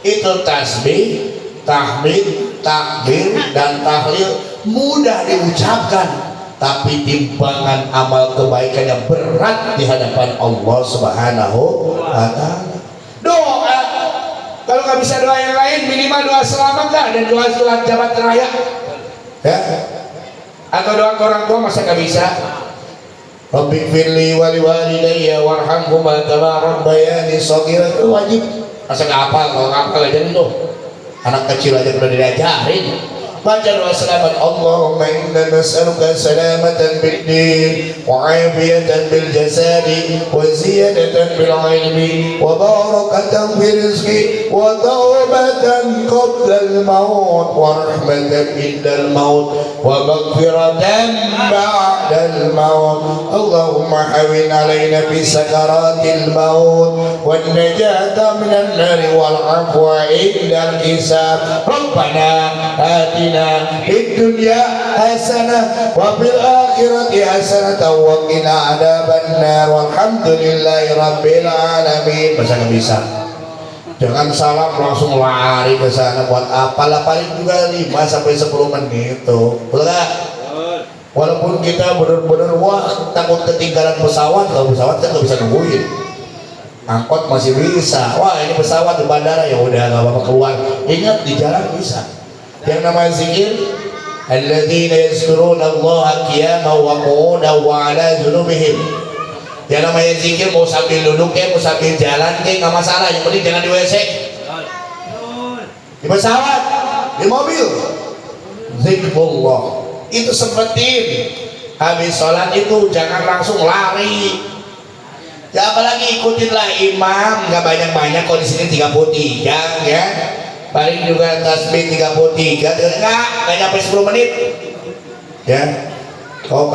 Itu tasbih, tahmid, takbir dan tahlil mudah diucapkan, tapi timbangan amal kebaikan yang berat di hadapan Allah Subhanahu wa taala. Doa, kalau nggak bisa doa yang lain minimal doa selamat lah, dan doa sholat jabat raya ya, atau doa ke orang tua masa nggak bisa? Rabbighfirli wa liwalidayya warhamhuma kama rabbayani shaghira. Itu wajib. Masa nggak hafal? Kalau nggak hafal aja itu anak kecil aja udah diajarin. Baca doa selamat. Allahumma inna nas'aluka salamatan bid din wa afiyatan bil jasadi wa ziyadatan bil ilmi wa barakatan fil rizqi wa taubatan qabla al maut wa rahmatan inda al maut wa maghfiratan ba'da al maut. Allahumma hawin alaina fi sakaratil maut wa najata min an nar wal afwa inda al hisab. Rabbana atina fid dunya hasanah wa fil akhirati hasanah wa qina adzabannar walhamdulillahi rabbil alamin. Masa nggak bisa? Jangan salam langsung lari ke sana buat apa lah, paling juga 5 sampai 10 menit tuh. Betul nggak? Walaupun kita bener-bener wah takut ketinggalan pesawat, kalau pesawat kan nggak bisa nungguin. Angkot masih bisa. Wah ini pesawat di bandara, ya udah nggak apa-apa keluar. Ingat di jalan bisa. Yang namanya zikir, alladzina yazkuruna Allah qiyaman wa qu'udan wa 'ala junubihim. Yang namanya zikir mau sambil duduk mau sambil jalan nggak masalah, yang penting jangan di WC, di pesawat, di mobil. Zikrullah itu sepenting. Habis sholat itu jangan langsung lari. Ya apalagi ikutinlah imam, nggak banyak-banyak. Kok di sini 33 ya. Paling juga tasbih 33, enggak nyampe 10 menit ya. Kalau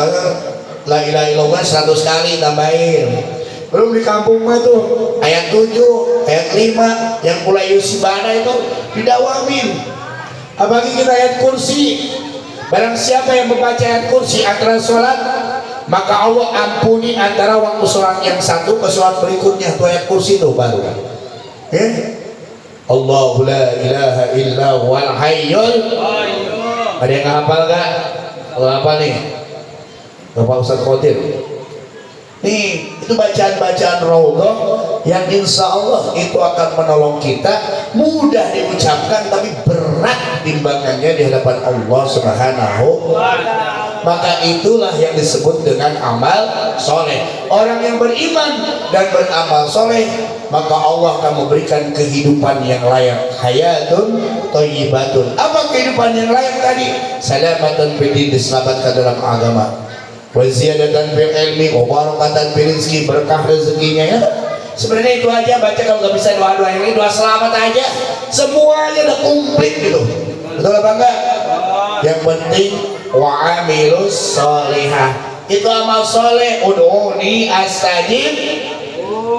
la ilaha illallah 100 kali tambahin. Belum di kampung mah tuh ayat 7, ayat 5 yang mulai yusibana itu didawamin. Apalagi kita ayat kursi. Barang siapa yang membaca ayat kursi antara sholat, maka Allah ampuni antara waktu sholat yang satu ke sholat berikutnya. Itu ayat kursi tuh baru Allahu la ilaha illa huwal hayyul. Ada yang hafal gak? Kalau hafal nih Bapak Ustaz Khotir nih, itu bacaan-bacaan raudhah yang insya Allah itu akan menolong kita, mudah diucapkan tapi berat timbangannya di hadapan Allah Subhanahu wa taala. maka itulah yang disebut dengan amal soleh. Orang yang beriman dan beramal soleh, maka Allah akan memberikan kehidupan yang layak, hayatun thayyibatun. Apa kehidupan yang layak tadi? Salamatun bidin, diselamatkan dalam agama, wa ziyadatan fil ilmi, wa barakatan fil rizki, berkah rezekinya ya. Sebenarnya itu aja, baca. Kalau nggak bisa doa-doa ini, doa selamat aja, semuanya udah komplit gitu. Betul apa enggak? Yang penting wa amilus sholihah, itu amal soleh. Ud'uni astajib,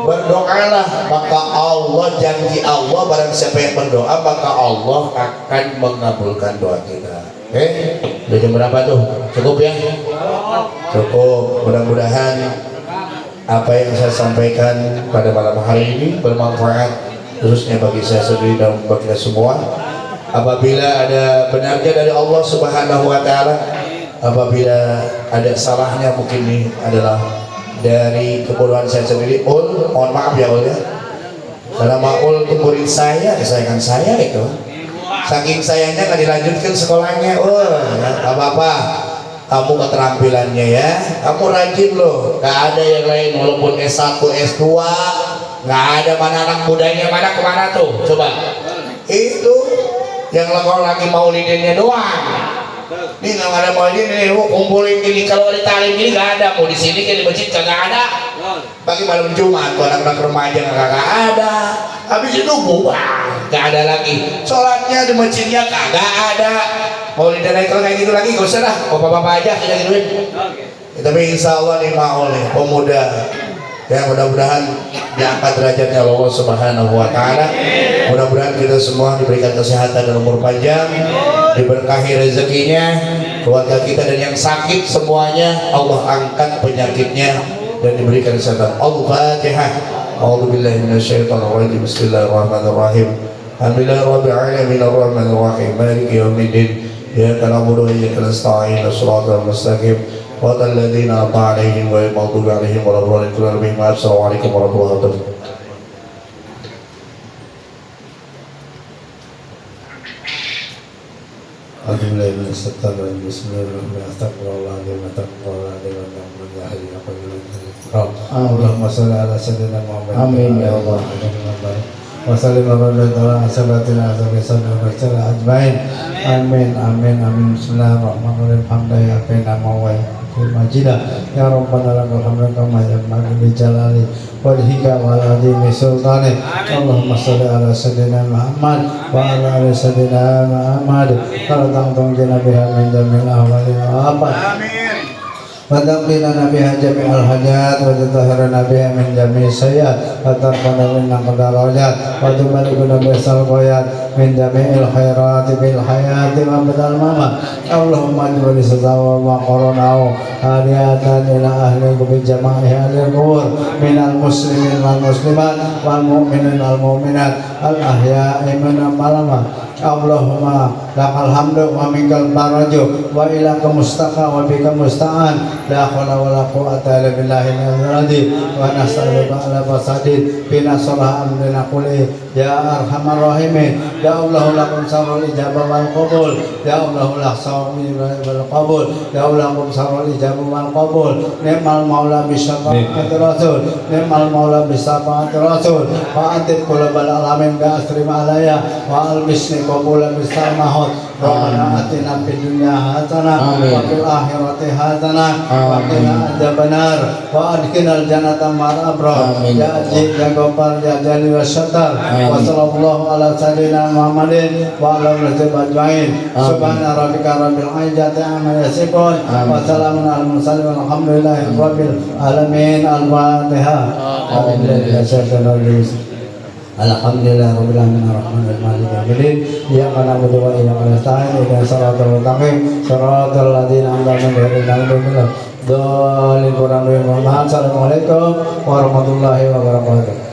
berdoalah maka Allah, janji Allah, barang siapa yang berdoa maka Allah akan mengabulkan doa kita. Oke, udah jam berapa tuh? Cukup ya? Cukup. Mudah-mudahan apa yang saya sampaikan pada malam hari ini bermanfaat, khususnya bagi saya sendiri dan bagi kita semua. Apabila ada benarnya dari Allah Subhanahu wa Ta'ala, apabila ada salahnya mungkin ini adalah dari kebodohan saya sendiri. Mohon maaf ya Ul ya, karena Maul itu murid saya, kesayangan saya itu. Saking sayangnya nggak dilanjutkan sekolahnya. Nggak apa-apa, kamu keterampilannya ya, kamu rajin loh. Nggak ada yang lain, walaupun S1, S2, nggak ada. Mana anak mudanya, mana kemana tuh? Coba itu yang lagi maulidinnya doang. Ini nggak ada maulidin nih, kumpulin gini. Kalau di talim ini nggak ada, mau di sini kayak di masjid kagak ada. Pagi malam Jumat tuh anak-anak remaja kagak ada. Habis itu bubar, nggak ada lagi. Sholatnya di masjidnya kagak ada. Maulidin kalau kayak gitu lagi gak usah lah, bapak-bapak aja kita gituin. Tapi insya Allah nih Maul nih pemuda ya, mudah-mudahan diangkat derajatnya Allah Subhanahu wa Ta'ala. Mudah-mudahan kita semua diberikan kesehatan dan umur panjang, diberkahi rezekinya, keluarga kita dan yang sakit semuanya Allah angkat penyakitnya dan diberikan kesehatan. Al-Fatihah. A'udzubillahi minasyaitonirrajim. Bismillahirrahmanirrahim. Alhamdulillahirabbil alamin arrahmanir rahim maliki yaumiddin. Iyyaka na'budu wa iyyaka nasta'in. Shiratal mustaqim. Wa alladzina an'amta 'alaihim ghairil maghdubi 'alaihim waladdallin. Assalamualaikum warahmatullahi wabarakatuh. Allahumma sholli ala sayyidina Muhammad. Amin ya Allah. Wa sallim ala sayyidina ajmain. Amin amin amin. Bismillahirrahmanirrahim. Alhamdulillah wa majidah ya rabbana lakal hamdu kama yanbaghi li jalali wajhika wa azimi sultani. Allahumma sholli ala sayyidina Muhammad wa ala ali sayyidina Muhammad. Kalau tangtung jina biha min jamil ahwali wa afat. Wa taqina biha jami'al hajat wa tutahhirna biha min jami'is sayyi'at wa tarfa'na minna qadarajat wa tuballighuna bisal ghayat min jami'il khairati bil hayati wa badal mamat. Allahumma ajbal sazawa wa qaranau hadiyatan ila ahli kubi jama'i ahli kubur minal muslimin wal muslimat wal mu'minin wal mu'minat al ahya'i minal malamat. Allahumma lakal hamdu wa minkal baraju wa ilaka mustaqa wa bika musta'an. La hawla wa la quwwata illa billahi al-azim. Wa nas'aluka ala fasadid bina salah amrina kulli ya arhamar rahimin. Ya Allah lakum sarul ijabah wal qabul. Ya Allah lak sarul wal qabul. Ya Allah lakum sarul ijabah wal qabul. Ni'mal maula bisyafa'ati rasul. Ni'mal maula bisyafa'ati rasul. Wa antib kulabal alamin bi asri ma'alaya wa al-bisni qabulan bistamahut. Rabbana atina fid dunya hasanah wa fil akhirati hasanah wa qina adzabannar wa adkhilnal jannata ma'al abrar. Ya Aziz ya Ghaffar ya Jalil wa Syattar. Wa sallallahu ala sayyidina Muhammadin wa ala alihi ajmain. Subhana rabbika rabbil izzati amma yasifun wa salamun alal mursalin walhamdulillahi rabbil alamin. Al-Fatihah. Alhamdulillah rabbil alamin arrahmanir rahim maliki yaumiddin. Iyyaka na'budu wa iyyaka nasta'in. Ihdinas siratal mustaqim siratal ladzina an'amta 'alaihim ghairil maghdubi 'alaihim waladdallin. Assalamualaikum warahmatullahi wabarakatuh.